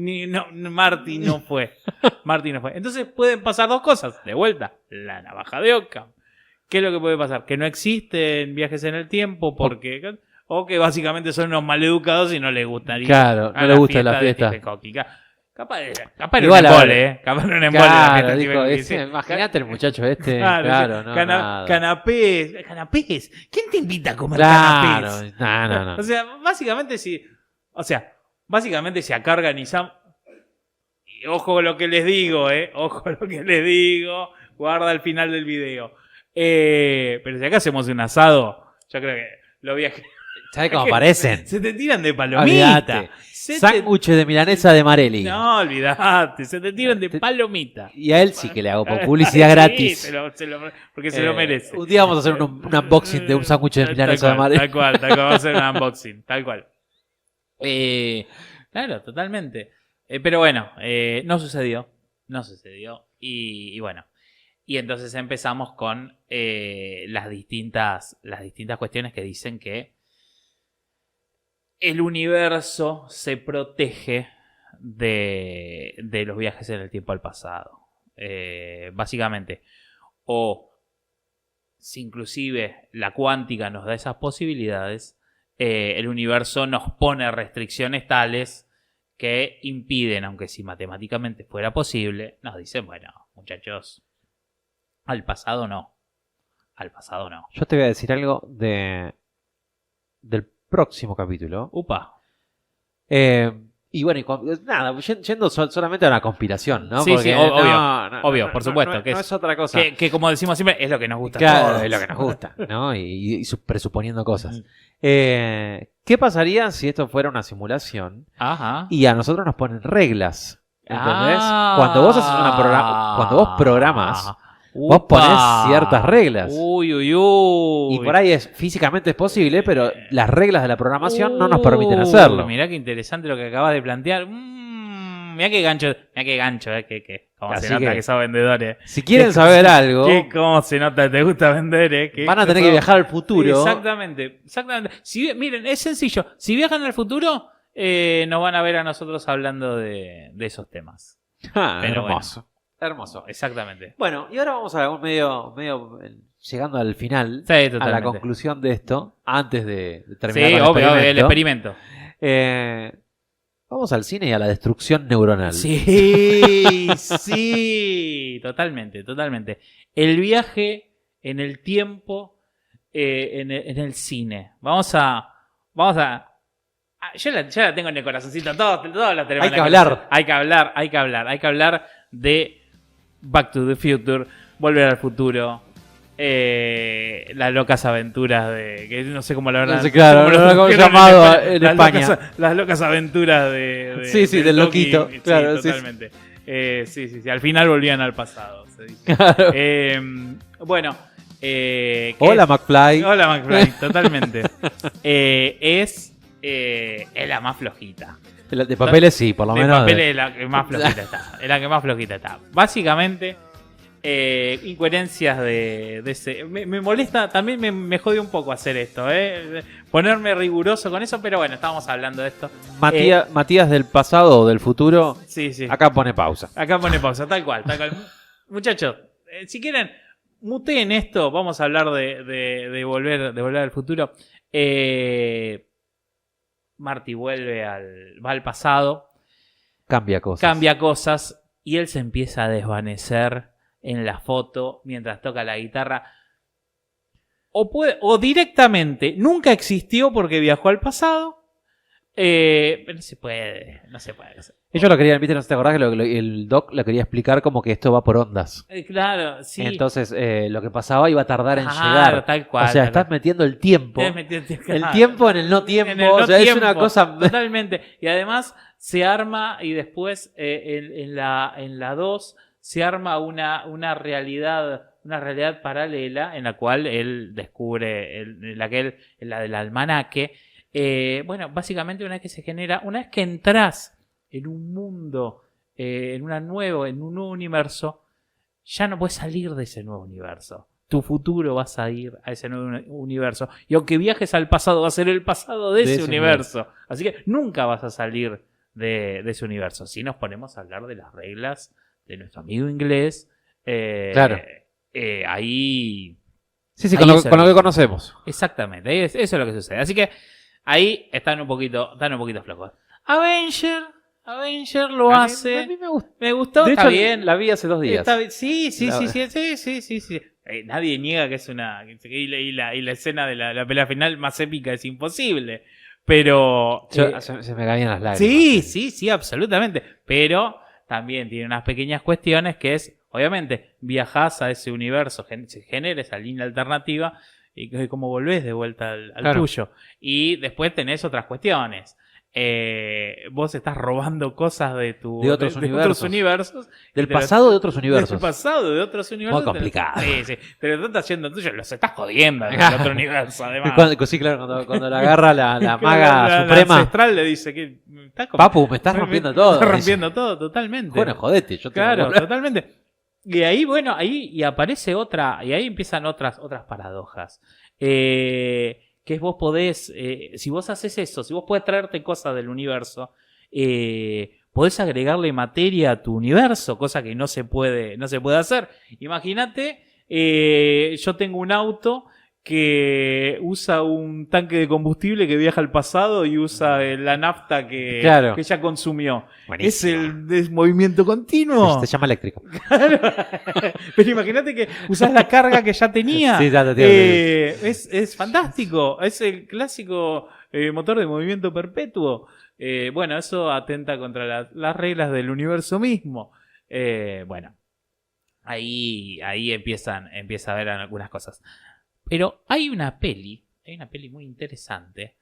Marty no fue. Entonces pueden pasar dos cosas. De vuelta, la navaja de Occam. ¿Qué es lo que puede pasar? Que no existen viajes en el tiempo porque... O que básicamente son unos maleducados y no les gustaría. Claro, no les gusta la fiesta. Capaz era un embole, Capaz era un embole la fiesta. Imagínate el muchacho este. Claro, canapés. ¿Quién te invita a comer canapés? No. O sea, básicamente se acarga Nizam. Y ojo con lo que les digo, Guarda el final del video. Pero si acá hacemos un asado, yo creo que los viajes... ¿Sabes cómo aparecen? Se te tiran de palomita. Sándwiches de milanesa de Marelli. No, olvidate. Se te tiran de palomita. Y a él sí que le hago publicidad gratis. Porque se lo merece. Un día vamos a hacer un unboxing de un sándwich de milanesa de Marelli. Tal cual. Vamos a hacer un unboxing. Tal cual. Claro, totalmente. Pero bueno, no sucedió. Y bueno. Y entonces empezamos con las distintas cuestiones que dicen que el universo se protege de los viajes en el tiempo al pasado. Básicamente, o si inclusive la cuántica nos da esas posibilidades, el universo nos pone restricciones tales que impiden, aunque si matemáticamente fuera posible, nos dicen, bueno, muchachos, al pasado no. Al pasado no. Yo te voy a decir algo del próximo capítulo. Upa. Y bueno, nada, yendo solamente a una conspiración, ¿no? Sí, porque, sí, obvio, por supuesto. No es otra cosa. Que como decimos siempre, es lo que nos gusta. Claro, es lo que nos gusta, ¿no? Y presuponiendo cosas. ¿Qué pasaría si esto fuera una simulación? Ajá. Y a nosotros nos ponen reglas? ¿Entendés? Cuando vos haces cuando vos programas, vos ponés ciertas reglas. Uy. Y por ahí físicamente es posible, pero las reglas de la programación no nos permiten hacerlo. Mirá qué interesante lo que acabas de plantear. Mirá qué gancho, cómo Así se nota que sos vendedores. Si quieren saber algo, Cómo se nota, te gusta vender, van a tener que viajar al futuro. Exactamente. Miren, es sencillo. Si viajan al futuro, nos van a ver a nosotros hablando de esos temas. Pero Hermoso. Bueno. Hermoso. Exactamente. Bueno, y ahora vamos a ver medio llegando al final, Sí, a la totalmente. conclusión de esto, antes de terminar Sí, con obvio, el experimento. Vamos al cine y a la destrucción neuronal. Sí, totalmente. El viaje en el tiempo en el cine. Vamos a yo la tengo en el corazoncito, todos la tenemos. Hay que hablar de Back to the Future, Volver al Futuro, las locas aventuras que no sé cómo la verdad. No sé, claro, no lo hemos llamado en España. Las locas aventuras del loquito. Sí, claro, totalmente. Sí. Al final volvían al pasado, se dice. Claro. Bueno. Hola, McFly. Hola, McFly, totalmente. Es la más flojita. De papeles sí, por lo de menos. Papeles es la que más flojita está. Es la que más flojita está. Básicamente, incoherencias de ese. Me molesta, también me jode un poco hacer esto, ponerme riguroso con eso, pero bueno, estábamos hablando de esto. Matías del pasado o del futuro, Sí. acá pone pausa. Acá pone pausa, tal cual. Muchachos, si quieren, muteen esto, vamos a hablar de volver al futuro. Marty va al pasado, Cambia cosas y él se empieza a desvanecer en la foto mientras toca la guitarra. O directamente nunca existió porque viajó al pasado. Pero no se puede. Ellos lo querían, ¿viste? ¿No te acordás que el doc lo quería explicar como que esto va por ondas? Claro, sí. Entonces, lo que pasaba iba a tardar en llegar. Tal cual. O sea, estás metiendo el tiempo. El tiempo en el no tiempo. En el no o sea, tiempo, es una cosa. Totalmente. Y además se arma, y después en la 2 se arma una realidad paralela en la cual él descubre la del almanaque. Bueno, básicamente una vez que entras en un mundo, en un nuevo universo, ya no puedes salir de ese nuevo universo. Tu futuro vas a ir a ese nuevo universo. Y aunque viajes al pasado, va a ser el pasado de ese universo. Así que nunca vas a salir de ese universo. Si nos ponemos a hablar de las reglas de nuestro amigo inglés, Claro. Ahí... Sí, con lo que conocemos. Exactamente, eso es lo que sucede. Así que ahí están un poquito flojos. Avenger lo hace. A mí me gusta. Me gustó, De está hecho, bien. la vi hace 2 días. Está bien. Sí. Nadie niega que es una... Y la escena de la pelea final más épica es imposible. Pero... se me caían las lágrimas. Sí, absolutamente. Pero también tiene unas pequeñas cuestiones que es... Obviamente, viajás a ese universo, se genera esa línea alternativa y como volvés de vuelta al Claro. tuyo. Y después tenés otras cuestiones. Vos estás robando cosas de otros universos. Del pasado de otros universos. Del pasado de otros universos. Muy complicado. Sí. Pero tú estás haciendo tuyo, los estás jodiendo en el otro universo, además. Sí, claro, cuando la agarra la maga la suprema. ancestral le dice que... Papu, me estás rompiendo todo. Estás rompiendo todo, totalmente. Bueno, jodete. Yo te Claro, lo- totalmente. Y ahí, bueno, ahí aparece otra, y ahí empiezan otras paradojas. Que es vos podés, si vos haces eso, si vos podés traerte cosas del universo, podés agregarle materia a tu universo, cosa que no se puede hacer. Imagínate, yo tengo un auto que usa un tanque de combustible que viaja al pasado y usa la nafta que ya consumió. Buenísimo. ¿Es movimiento continuo? Se llama eléctrico. Claro. Pero imagínate que usás la carga que ya tenía. Sí, ya te entiendo. Es fantástico. Es el clásico motor de movimiento perpetuo. Bueno, eso atenta contra las reglas del universo mismo. Bueno, ahí empieza a ver algunas cosas. Pero hay una peli muy interesante.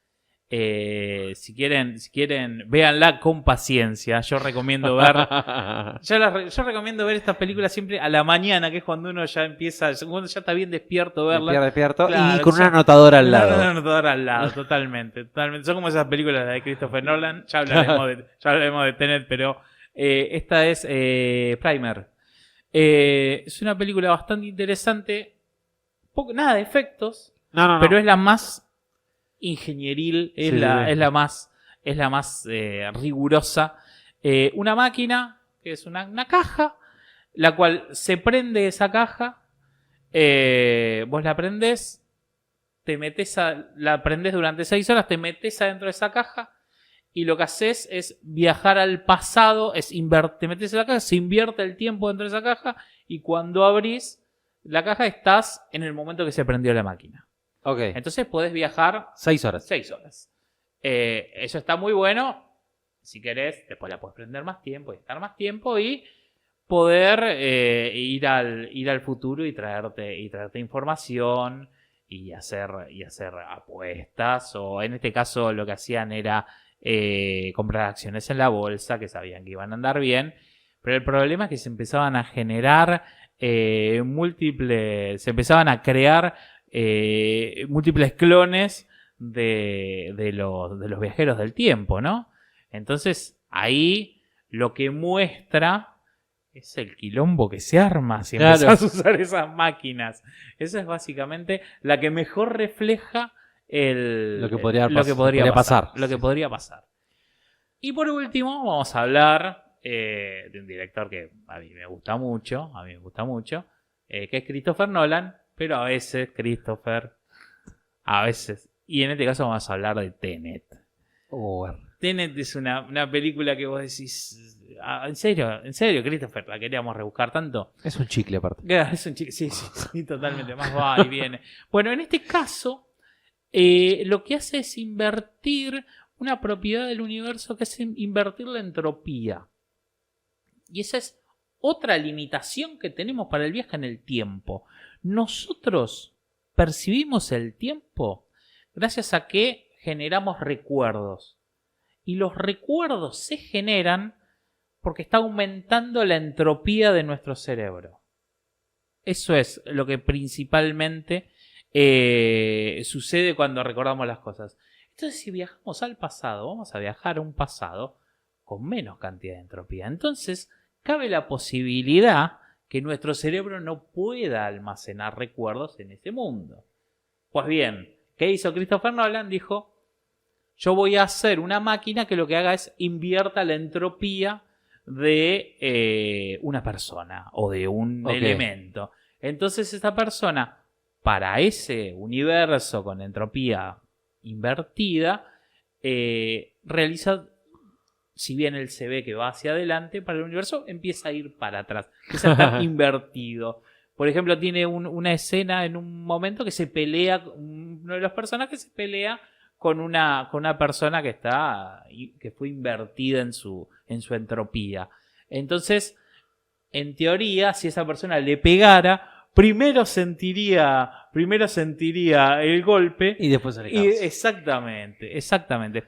Si quieren, véanla con paciencia. Yo recomiendo ver. Yo recomiendo ver estas películas siempre a la mañana, que es cuando uno ya empieza, cuando ya está bien despierto verla. Despierto Claro, y con una anotadora al lado. Una anotadora al lado, totalmente. Son como esas películas de Christopher Nolan. Ya hablaremos de Tenet, pero esta es Primer. Es una película bastante interesante. Nada de efectos, pero es la más ingenieril, es la más rigurosa. Una máquina que es una caja, la cual se prende esa caja, vos la prendés, la prendés durante 6 horas, te metés adentro de esa caja y lo que haces es viajar al pasado, te metés en la caja, se invierte el tiempo dentro de esa caja y cuando abrís la caja estás en el momento que se prendió la máquina. Ok. Entonces podés viajar 6 horas. 6 horas. Eso está muy bueno. Si querés, después la podés prender más tiempo y estar más tiempo y poder ir al futuro y traerte información y hacer apuestas. O en este caso lo que hacían era comprar acciones en la bolsa que sabían que iban a andar bien. Pero el problema es que se empezaban a generar se empezaban a crear múltiples clones de los viajeros del tiempo, ¿no? Entonces ahí lo que muestra es el quilombo que se arma si empezás a usar esas máquinas. Esa es básicamente la que mejor refleja lo que podría pasar. Y por último vamos a hablar de un director que a mí me gusta mucho, que es Christopher Nolan, pero a veces, y en este caso vamos a hablar de Tenet. Tenet es una película que vos decís, ¿en serio, Christopher? ¿La queríamos rebuscar tanto? Es un chicle aparte. Es un chicle, sí, totalmente, más va y viene. Bueno, en este caso, lo que hace es invertir una propiedad del universo, que es invertir la entropía. Y esa es otra limitación que tenemos para el viaje en el tiempo. Nosotros percibimos el tiempo gracias a que generamos recuerdos. Y los recuerdos se generan porque está aumentando la entropía de nuestro cerebro. Eso es lo que principalmente sucede cuando recordamos las cosas. Entonces, si viajamos al pasado, vamos a viajar a un pasado con menos cantidad de entropía. Entonces, cabe la posibilidad que nuestro cerebro no pueda almacenar recuerdos en ese mundo. Pues bien, ¿qué hizo Christopher Nolan? Dijo, yo voy a hacer una máquina que lo que haga es invierta la entropía de una persona o de un elemento. Entonces esta persona, para ese universo con entropía invertida, realiza, si bien él se ve que va hacia adelante, para el universo empieza a ir para atrás, que es estar invertido. Por ejemplo, tiene una escena en un momento que se pelea, uno de los personajes se pelea con una persona que fue invertida en su entropía. Entonces, en teoría, si esa persona le pegara, primero sentiría el golpe y después el caos. Exactamente.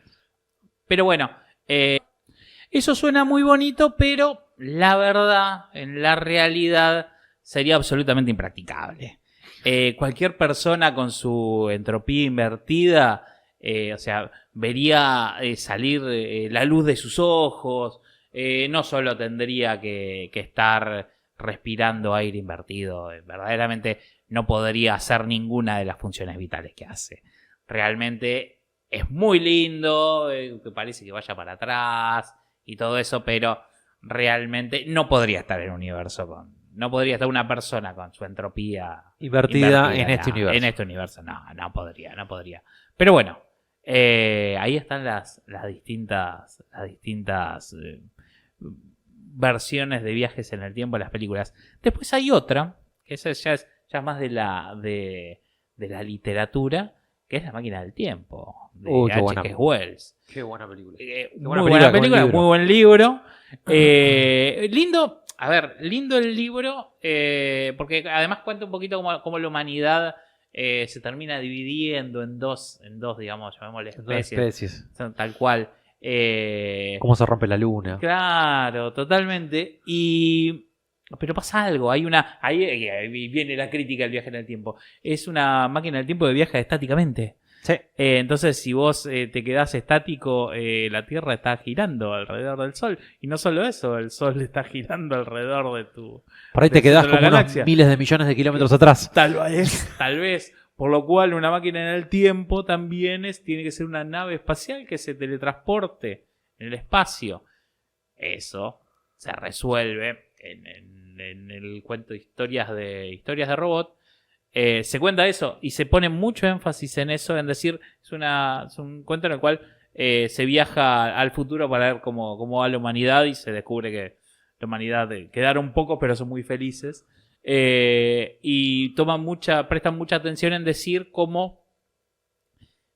Pero bueno, eso suena muy bonito, pero la verdad, en la realidad, sería absolutamente impracticable. Cualquier persona con su entropía invertida, vería salir la luz de sus ojos, no solo tendría que estar respirando aire invertido. Verdaderamente no podría hacer ninguna de las funciones vitales que hace. Realmente es muy lindo, que parece que vaya para atrás y todo eso, pero realmente no podría estar en un universo no podría estar una persona con su entropía invertida en este universo. En este universo, no podría. Pero bueno, ahí están las distintas versiones de viajes en el tiempo en las películas. Después hay otra, que esa ya es más de la literatura, que es La máquina del tiempo, de H.G. Wells. Qué buena película. Muy buena película, muy buen libro. Lindo. A ver, lindo el libro, porque además cuenta un poquito cómo la humanidad se termina dividiendo en dos, digamos, llamémosle especies. Son tal cual. Cómo se rompe la luna. Claro, totalmente. Pero pasa algo, ahí viene la crítica del viaje en el tiempo. Es una máquina del tiempo que viaja estáticamente. Sí. Entonces, si vos te quedás estático, la Tierra está girando alrededor del Sol. Y no solo eso, el Sol está girando alrededor de tu... Por ahí te quedás como unos miles de millones de kilómetros atrás. Tal vez. Por lo cual, una máquina en el tiempo también tiene que ser una nave espacial que se teletransporte en el espacio. Eso se resuelve en el cuento de historias de robot. Se cuenta eso y se pone mucho énfasis en eso, en decir, es un cuento en el cual se viaja al futuro para ver cómo va la humanidad y se descubre que la humanidad quedaron pocos pero son muy felices. Y prestan mucha atención en decir cómo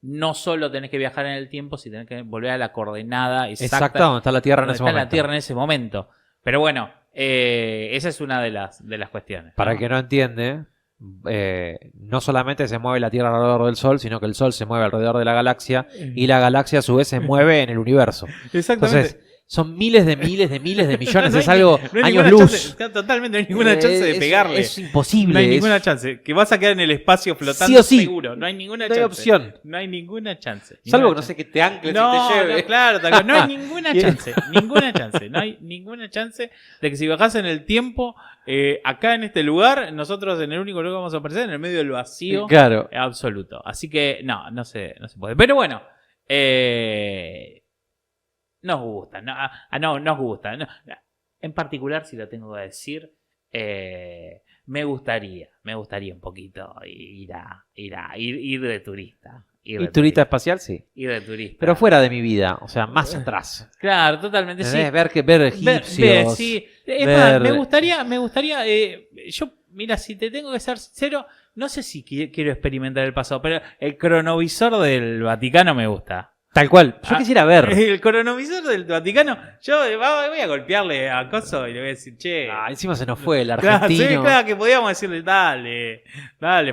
no solo tenés que viajar en el tiempo, sino tenés que volver a la coordenada exacta donde está la Tierra en ese momento. La Tierra en ese momento. Pero bueno, esa es una de las cuestiones. Para el que no entiende, no solamente se mueve la Tierra alrededor del Sol, sino que el Sol se mueve alrededor de la galaxia y la galaxia a su vez se mueve en el universo. Exactamente. Entonces, son miles de millones, es algo años luz. Totalmente, no hay ninguna chance de pegarle. Es imposible. No hay ninguna chance. Que vas a quedar en el espacio flotando sí o sí. seguro. No hay ninguna chance. No hay opción. No hay ninguna chance. Salvo que no sé que te ancles y te lleve. No, claro, no hay ninguna chance. No hay ninguna chance de que si viajas en el tiempo, acá en este lugar, nosotros en el único lugar que vamos a aparecer, en el medio del vacío. Claro. Absoluto. Así que no se puede. Pero bueno, nos gusta, nos gusta. No. En particular, si lo tengo que decir, me gustaría un poquito ir de turista. ¿Y turista espacial? Sí. Ir de turista. Pero fuera de mi vida, o sea, más atrás. Claro, totalmente, sí. Ver egipcios. Sí. Es más, me gustaría, yo, mira, si te tengo que ser sincero, no sé si quiero experimentar el pasado, pero el cronovisor del Vaticano me gusta. Tal cual. Yo quisiera ver. El cronovisor del Vaticano. Yo voy a golpearle a Coso y le voy a decir, che. Encima se nos fue el argentino. Claro, que podíamos decirle, dale,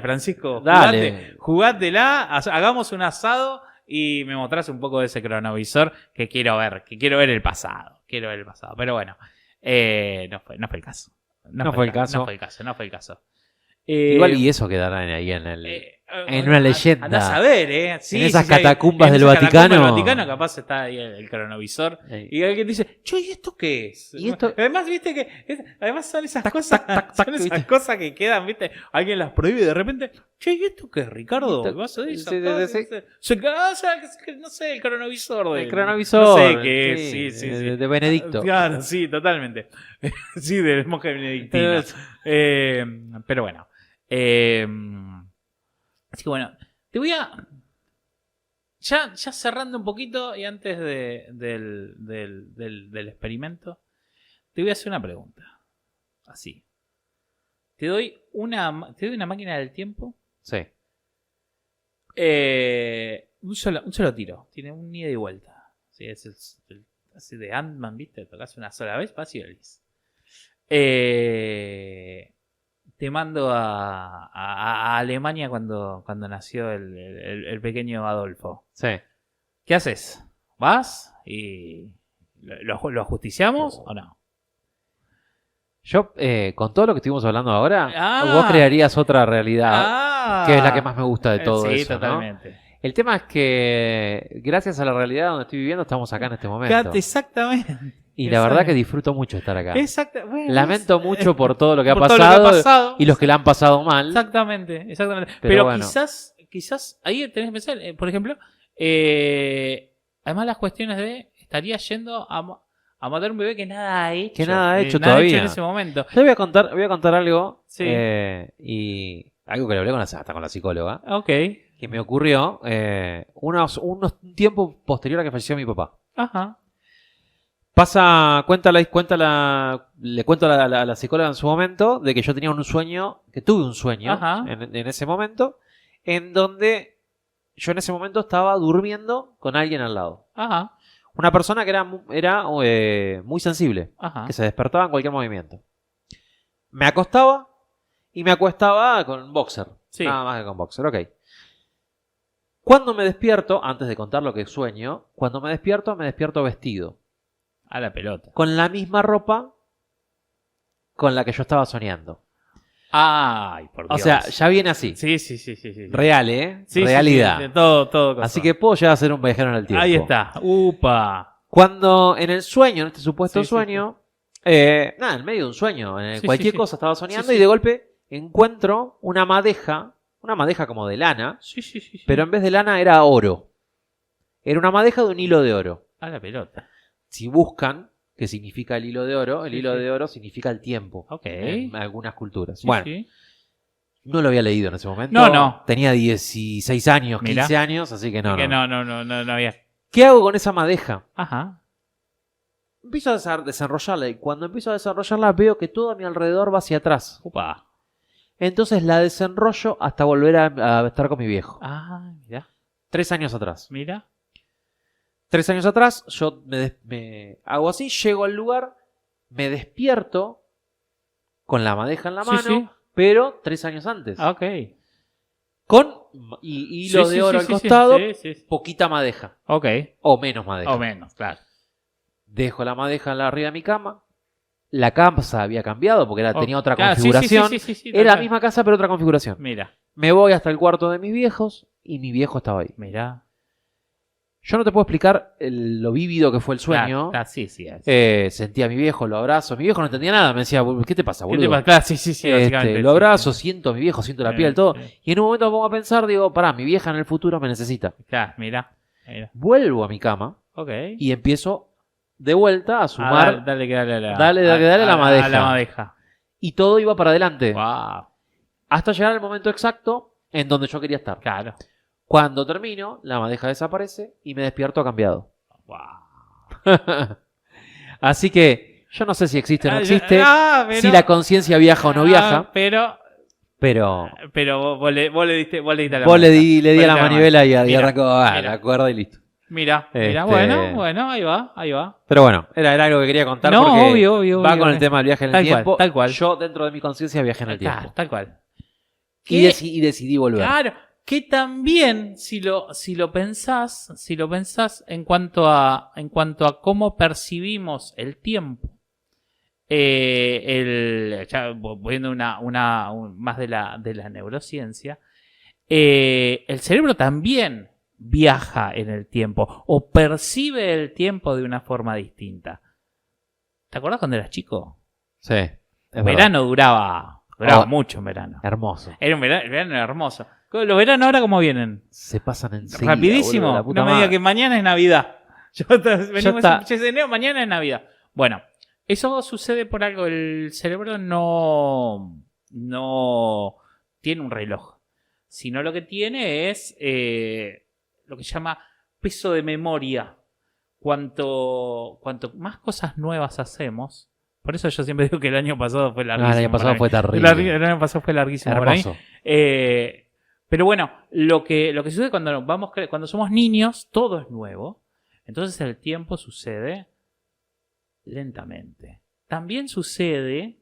Francisco. Dale. Jugátela, hagamos un asado y me mostrás un poco de ese cronovisor que quiero ver el pasado. Pero bueno, no fue el caso. No fue el caso. Igual y eso quedará ahí en una leyenda. Andás a ver, sí, en esas catacumbas del Vaticano. En el Vaticano capaz está ahí el cronovisor. Y alguien dice, che, ¿y esto qué es? ¿Y esto? Además, viste que además son esas cosas. Son esas cosas que quedan, viste. Alguien las prohíbe y de repente, che, ¿y esto qué es, Ricardo? ¿Qué vas a decir? No sé, el cronovisor. El cronovisor. No sé qué es. Sí. De Benedicto. Claro, sí, totalmente. Sí, del monje benedictino. Pero bueno. Así que bueno, te voy a... Ya cerrando un poquito y antes del experimento, te voy a hacer una pregunta. Así. Te doy una máquina del tiempo. Sí. Un solo tiro. Tiene un ida y vuelta. ¿Sí? Es así de Ant-Man, ¿viste? Tocas una sola vez, vas y volvís. Te mando a Alemania cuando nació el pequeño Adolfo. Sí. ¿Qué haces? ¿Vas y lo ajusticiamos o no? Yo, con todo lo que estuvimos hablando ahora, vos crearías otra realidad, que es la que más me gusta de todo eso. Sí, totalmente. ¿No? El tema es que, gracias a la realidad donde estoy viviendo, estamos acá en este momento. Exactamente. Y la verdad que disfruto mucho estar acá. Exacto. Bueno, lamento mucho por todo lo que ha por todo lo que ha pasado y los que la han pasado mal. Exactamente. Pero bueno. quizás ahí tenés que pensar, por ejemplo, además las cuestiones de estaría yendo a matar un bebé que nada ha hecho. Que nada ha hecho nada todavía. hecho en ese momento. Yo voy a contar algo. Sí. Y algo que le hablé hasta con la psicóloga. Ok. Que me ocurrió un tiempo posterior a que falleció mi papá. Ajá. Le cuento a la psicóloga en su momento de que yo tenía que tuve un sueño en ese momento, en donde yo en ese momento estaba durmiendo con alguien al lado. Ajá. Una persona que era muy sensible, que se despertaba en cualquier movimiento. Me acostaba y me acuestaba con boxer. Sí. Nada más que con boxer, ok. Cuando me despierto, antes de contar lo que sueño, me despierto vestido. A la pelota. Con la misma ropa con la que yo estaba soñando. Ay, por Dios. O sea, ya viene así. Sí. Real, ¿eh? Sí, realidad. Sí, todo. Así que puedo llegar a ser un viajero en el tiempo. Ahí está. Upa. Cuando en el sueño, en este supuesto sueño, en medio de un sueño, cualquier cosa estaba soñando y de golpe encuentro una madeja como de lana, pero en vez de lana era oro. Era una madeja de un hilo de oro. A la pelota. Si buscan qué significa el hilo de oro, de oro significa el tiempo. Ok. En algunas culturas. Sí. No lo había leído en ese momento. No. Tenía 16 años, 15 Mirá. años, así que no. No había. ¿Qué hago con esa madeja? Ajá. Empiezo a desarrollarla y cuando empiezo a desarrollarla veo que todo a mi alrededor va hacia atrás. Upa. Entonces la desenrollo hasta volver a estar con mi viejo. Ah, mira. 3 años atrás. Mira. 3 años atrás, yo me hago así, llego al lugar, me despierto con la madeja en la mano, pero 3 años antes. Ok. Con hilo de oro al costado, poquita madeja. Ok. O menos madeja. O menos, claro. Dejo la madeja arriba de mi cama. La casa había cambiado porque tenía otra configuración. Era la misma casa, pero otra configuración. Mira. Me voy hasta el cuarto de mis viejos y mi viejo estaba ahí. Mira. Yo no te puedo explicar lo vívido que fue el sueño. Claro, sí. Sentí a mi viejo, lo abrazo. Mi viejo no entendía nada. Me decía, ¿qué te pasa, boludo? ¿Qué te pasa? Claro, sí, básicamente. Lo abrazo, siento a mi viejo, siento la piel, todo. Y en un momento me pongo a pensar, digo, pará, mi vieja en el futuro me necesita. Claro, mira. Vuelvo a mi cama y empiezo de vuelta a sumar. Dale a la madeja. A la madeja. Y todo iba para adelante. Wow. Hasta llegar al momento exacto en donde yo quería estar. Claro. Cuando termino, la madeja desaparece y me despierto cambiado. Wow. Así que yo no sé si existe o no existe, pero, si la conciencia viaja o no viaja. Pero vos le diste a la vos le di a la manivela y arrancó la cuerda y listo. Mira, bueno, ahí va. Pero bueno, era algo que quería contar porque va con el tema del viaje en el tiempo. Tal cual. Yo dentro de mi conciencia viajé en el tiempo. Tal cual. Y decidí volver. Claro, que también si lo pensás en cuanto a cómo percibimos el tiempo, ya viendo más de la neurociencia, el cerebro también viaja en el tiempo o percibe el tiempo de una forma distinta. ¿Te acordás cuando eras chico? Sí. El verano duraba mucho en verano. Hermoso. El verano era hermoso. Los veranos ahora, ¿cómo vienen? Se pasan enseguida. Rapidísimo. Boludo, no me diga que mañana es Navidad. Mañana es Navidad. Bueno, eso sucede por algo. El cerebro no tiene un reloj, sino lo que tiene es lo que se llama peso de memoria. Cuanto más cosas nuevas hacemos. Por eso yo siempre digo que el año pasado fue larguísimo. El año pasado fue terrible. El año pasado fue larguísimo. Hermoso. Pero bueno, lo que sucede cuando somos niños, todo es nuevo. Entonces el tiempo sucede lentamente. También sucede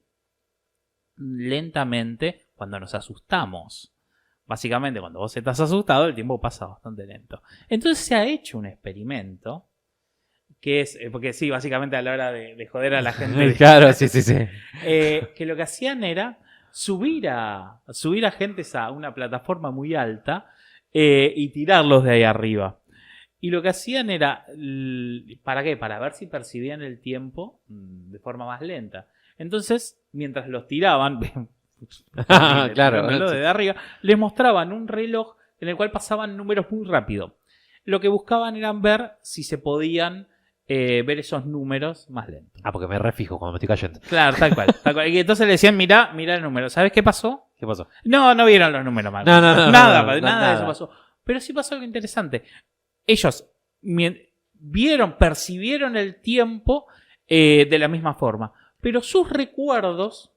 lentamente cuando nos asustamos. Básicamente, cuando vos estás asustado, el tiempo pasa bastante lento. Entonces se ha hecho un experimento que es, porque sí, básicamente a la hora de joder a la gente. Claro, sí. Que lo que hacían era subir a gentes a una plataforma muy alta y tirarlos de ahí arriba. y lo que hacían era, ¿para qué? Para ver si percibían el tiempo de forma más lenta. Entonces, mientras los tiraban, claro, desde arriba, les mostraban un reloj en el cual pasaban números muy rápido. Lo que buscaban era ver si se podían ver esos números más lentos. Porque me refijo cuando me estoy cayendo. Claro, tal cual. Y entonces le decían, mirá el número. ¿Sabes qué pasó? ¿Qué pasó? No vieron los números mal. No, nada de eso pasó. Pero sí pasó algo interesante. Ellos percibieron el tiempo de la misma forma. Pero sus recuerdos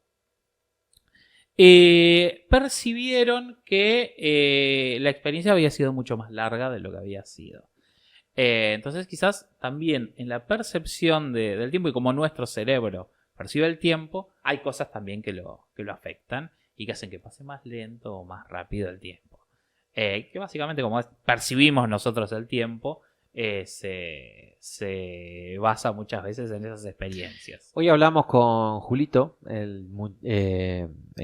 percibieron que la experiencia había sido mucho más larga de lo que había sido. Entonces quizás también en la percepción del tiempo y como nuestro cerebro percibe el tiempo, hay cosas también que lo afectan y que hacen que pase más lento o más rápido el tiempo. Que básicamente como percibimos nosotros el tiempo, se basa muchas veces en esas experiencias. Hoy hablamos con Julito, el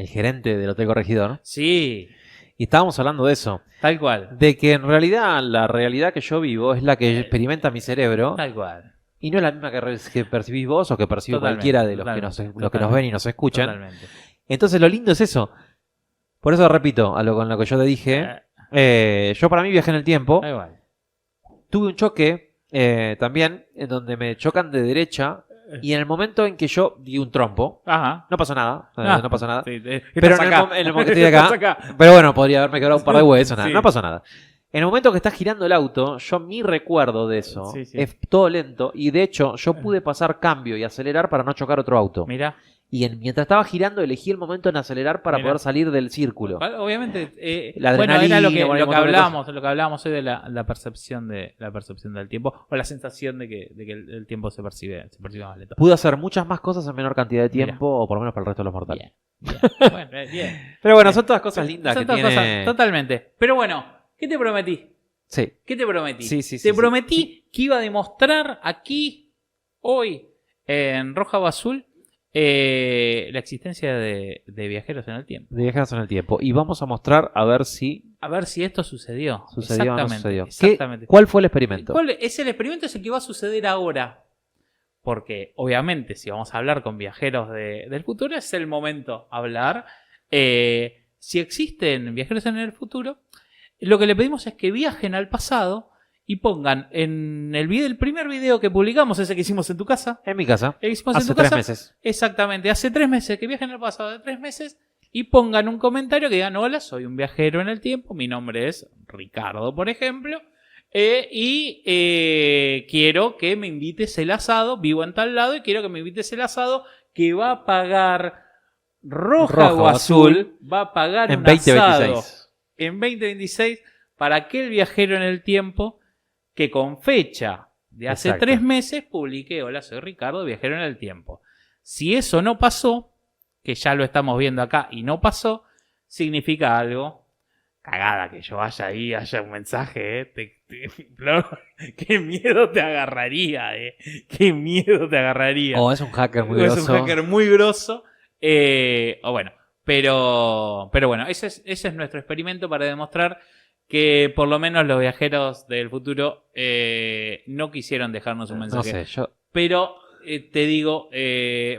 gerente del Hotel Corregidor. Sí. Y estábamos hablando de eso. Tal cual. De que en realidad la realidad que yo vivo es la que experimenta mi cerebro. Tal cual. Y no es la misma que percibís vos o que percibe cualquiera de los que nos ven y nos escuchan. Totalmente. Entonces lo lindo es eso. Por eso repito, con lo que yo te dije. Yo para mí viajé en el tiempo. Tal cual. Tuve un choque también en donde me chocan de derecha. Y en el momento en que yo di un trompo, Ajá. no pasó nada. No pasó nada. Sí, Pero en el momento que estoy acá. Pero bueno, podría haberme quebrado un par de huesos. Nada. Sí. No pasó nada. En el momento que está girando el auto, mi recuerdo de eso es todo lento. Y de hecho, yo pude pasar cambio y acelerar para no chocar otro auto. Mira. Y mientras estaba girando, elegí el momento en acelerar para poder salir del círculo. Obviamente, la adrenalina, era lo que hablábamos hoy de la percepción del tiempo, o la sensación de que el tiempo se percibe más lento. Pude hacer muchas más cosas en menor cantidad de tiempo, o por lo menos para el resto de los mortales. Bien. Bueno, bien. Pero bueno, son todas cosas lindas que tiene. Cosas, totalmente. Pero bueno, ¿qué te prometí? Sí. ¿Qué te prometí? Sí, prometí que iba a demostrar aquí, hoy, en Roja o Azul, la existencia de viajeros en el tiempo. De viajeros en el tiempo. Y vamos a mostrar a ver si esto sucedió. Sucedió o no sucedió. Exactamente. ¿Cuál fue el experimento? El experimento es el que va a suceder ahora. Porque, obviamente, si vamos a hablar con viajeros del futuro, es el momento de hablar. Si existen viajeros en el futuro, lo que le pedimos es que viajen al pasado y pongan en el primer video que publicamos, ese que hicimos en tu casa. En mi casa. Hace 3 meses. Exactamente, hace 3 meses, que viajen al pasado de 3 meses y pongan un comentario que digan: hola, soy un viajero en el tiempo, mi nombre es Ricardo, por ejemplo, y quiero que me invites el asado, vivo en tal lado y quiero que me invites el asado que va a pagar Roja o Azul, va a pagar en un 2026. asado en 2026 para aquel viajero en el tiempo que con fecha de hace 3 meses publique: hola, soy Ricardo, viajero en el tiempo. Si eso no pasó, que ya lo estamos viendo acá y no pasó, significa algo. Cagada que yo vaya ahí, haya un mensaje, qué miedo te agarraría, qué miedo te agarraría. Es un hacker muy grosso. Es un hacker muy grosso. Pero bueno, ese es nuestro experimento para demostrar que por lo menos los viajeros del futuro no quisieron dejarnos un mensaje. No sé, Pero te digo,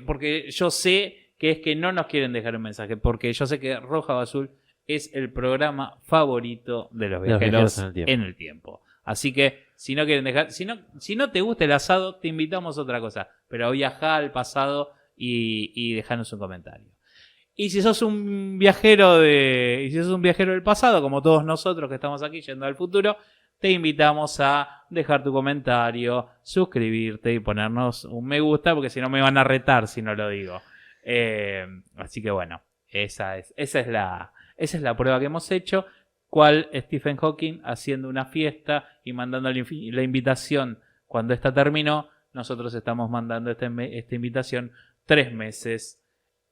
porque yo sé que es que no nos quieren dejar un mensaje, porque yo sé que Roja o Azul es el programa favorito de los viajeros en el tiempo. Así que si no quieren dejar, si no te gusta el asado, te invitamos a otra cosa, pero viajá al pasado y dejanos un comentario. Y si sos un viajero del pasado, como todos nosotros que estamos aquí yendo al futuro, te invitamos a dejar tu comentario, suscribirte y ponernos un me gusta, porque si no me van a retar si no lo digo. Así que bueno, esa es la prueba que hemos hecho. Cual Stephen Hawking haciendo una fiesta y mandando la invitación cuando esta terminó, nosotros estamos mandando esta invitación 3 meses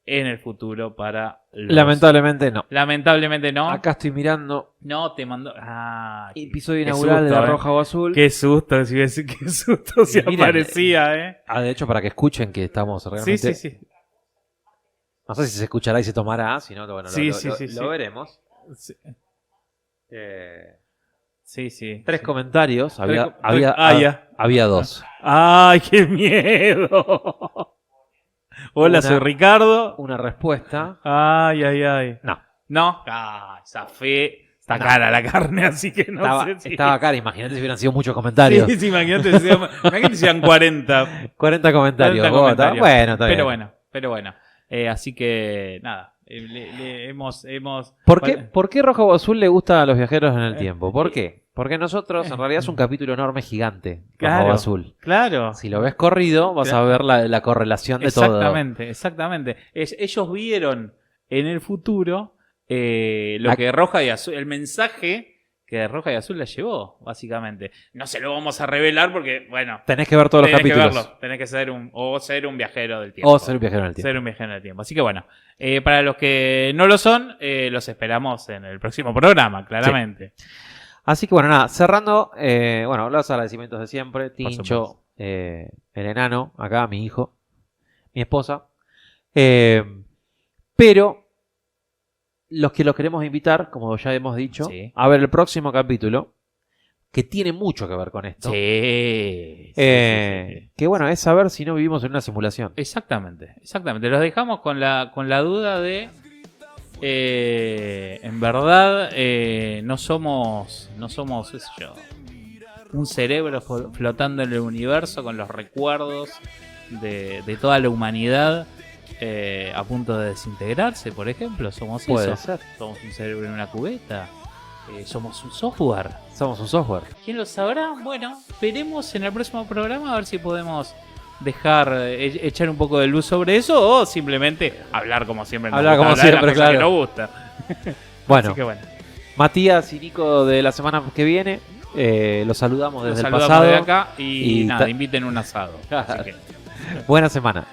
en el futuro para Lamentablemente no. Lamentablemente no. Acá estoy mirando. No, te mandó. Episodio inaugural de la Roja o Azul. Qué susto, qué susto si aparecía, de hecho, para que escuchen que estamos realmente. Sí. No sé si se escuchará y se tomará, si no, bueno, lo veremos. Sí. Sí, sí. 3 sí. comentarios. Había ya. 2. ¡Ay, qué miedo! Hola, soy Ricardo. Una respuesta. Ay, ay, ay. No. ¿No? Esa fe. Está cara la carne, así que no sé si... Estaba cara, imagínate si hubieran sido muchos comentarios. Sí, imagínate si sean 40. 40 comentarios. 40 comentarios. Bueno, está bien. Pero bueno. Así que, nada. Hemos... ¿Por qué Rojo o Azul le gusta a los viajeros en el tiempo? ¿Por qué? Porque nosotros, en realidad, es un capítulo enorme, gigante. Rojo o Azul. Claro. Si lo ves corrido, vas a ver la correlación de todo. Exactamente. Ellos vieron en el futuro lo que Roja y Azul, el mensaje que Roja y Azul les llevó, básicamente. No se lo vamos a revelar porque, bueno... Tenés que ver todos los capítulos. Que verlo. Tenés que ser un viajero del tiempo. Ser un viajero del tiempo. Así que bueno, para los que no lo son, los esperamos en el próximo programa, claramente. Sí. Así que bueno, nada, cerrando, los agradecimientos de siempre. Tincho, el enano, acá, mi hijo, mi esposa. Pero los queremos invitar, como ya hemos dicho, a ver el próximo capítulo, que tiene mucho que ver con esto. Sí. Que bueno, es saber si no vivimos en una simulación. Exactamente. Los dejamos con la duda de... en verdad, no somos, qué sé yo, un cerebro flotando en el universo con los recuerdos de toda la humanidad a punto de desintegrarse, por ejemplo. Somos Puede eso. ser. Somos un cerebro en una cubeta. Somos un software. Somos un software. ¿Quién lo sabrá? Bueno, veremos en el próximo programa a ver si podemos echar un poco de luz sobre eso o simplemente hablar como siempre. Claro. Que nos gusta. Bueno, Así que bueno. Matías y Nico de la semana que viene, los saludamos desde el pasado. De acá y nada, inviten un asado. Así que... Buena semana.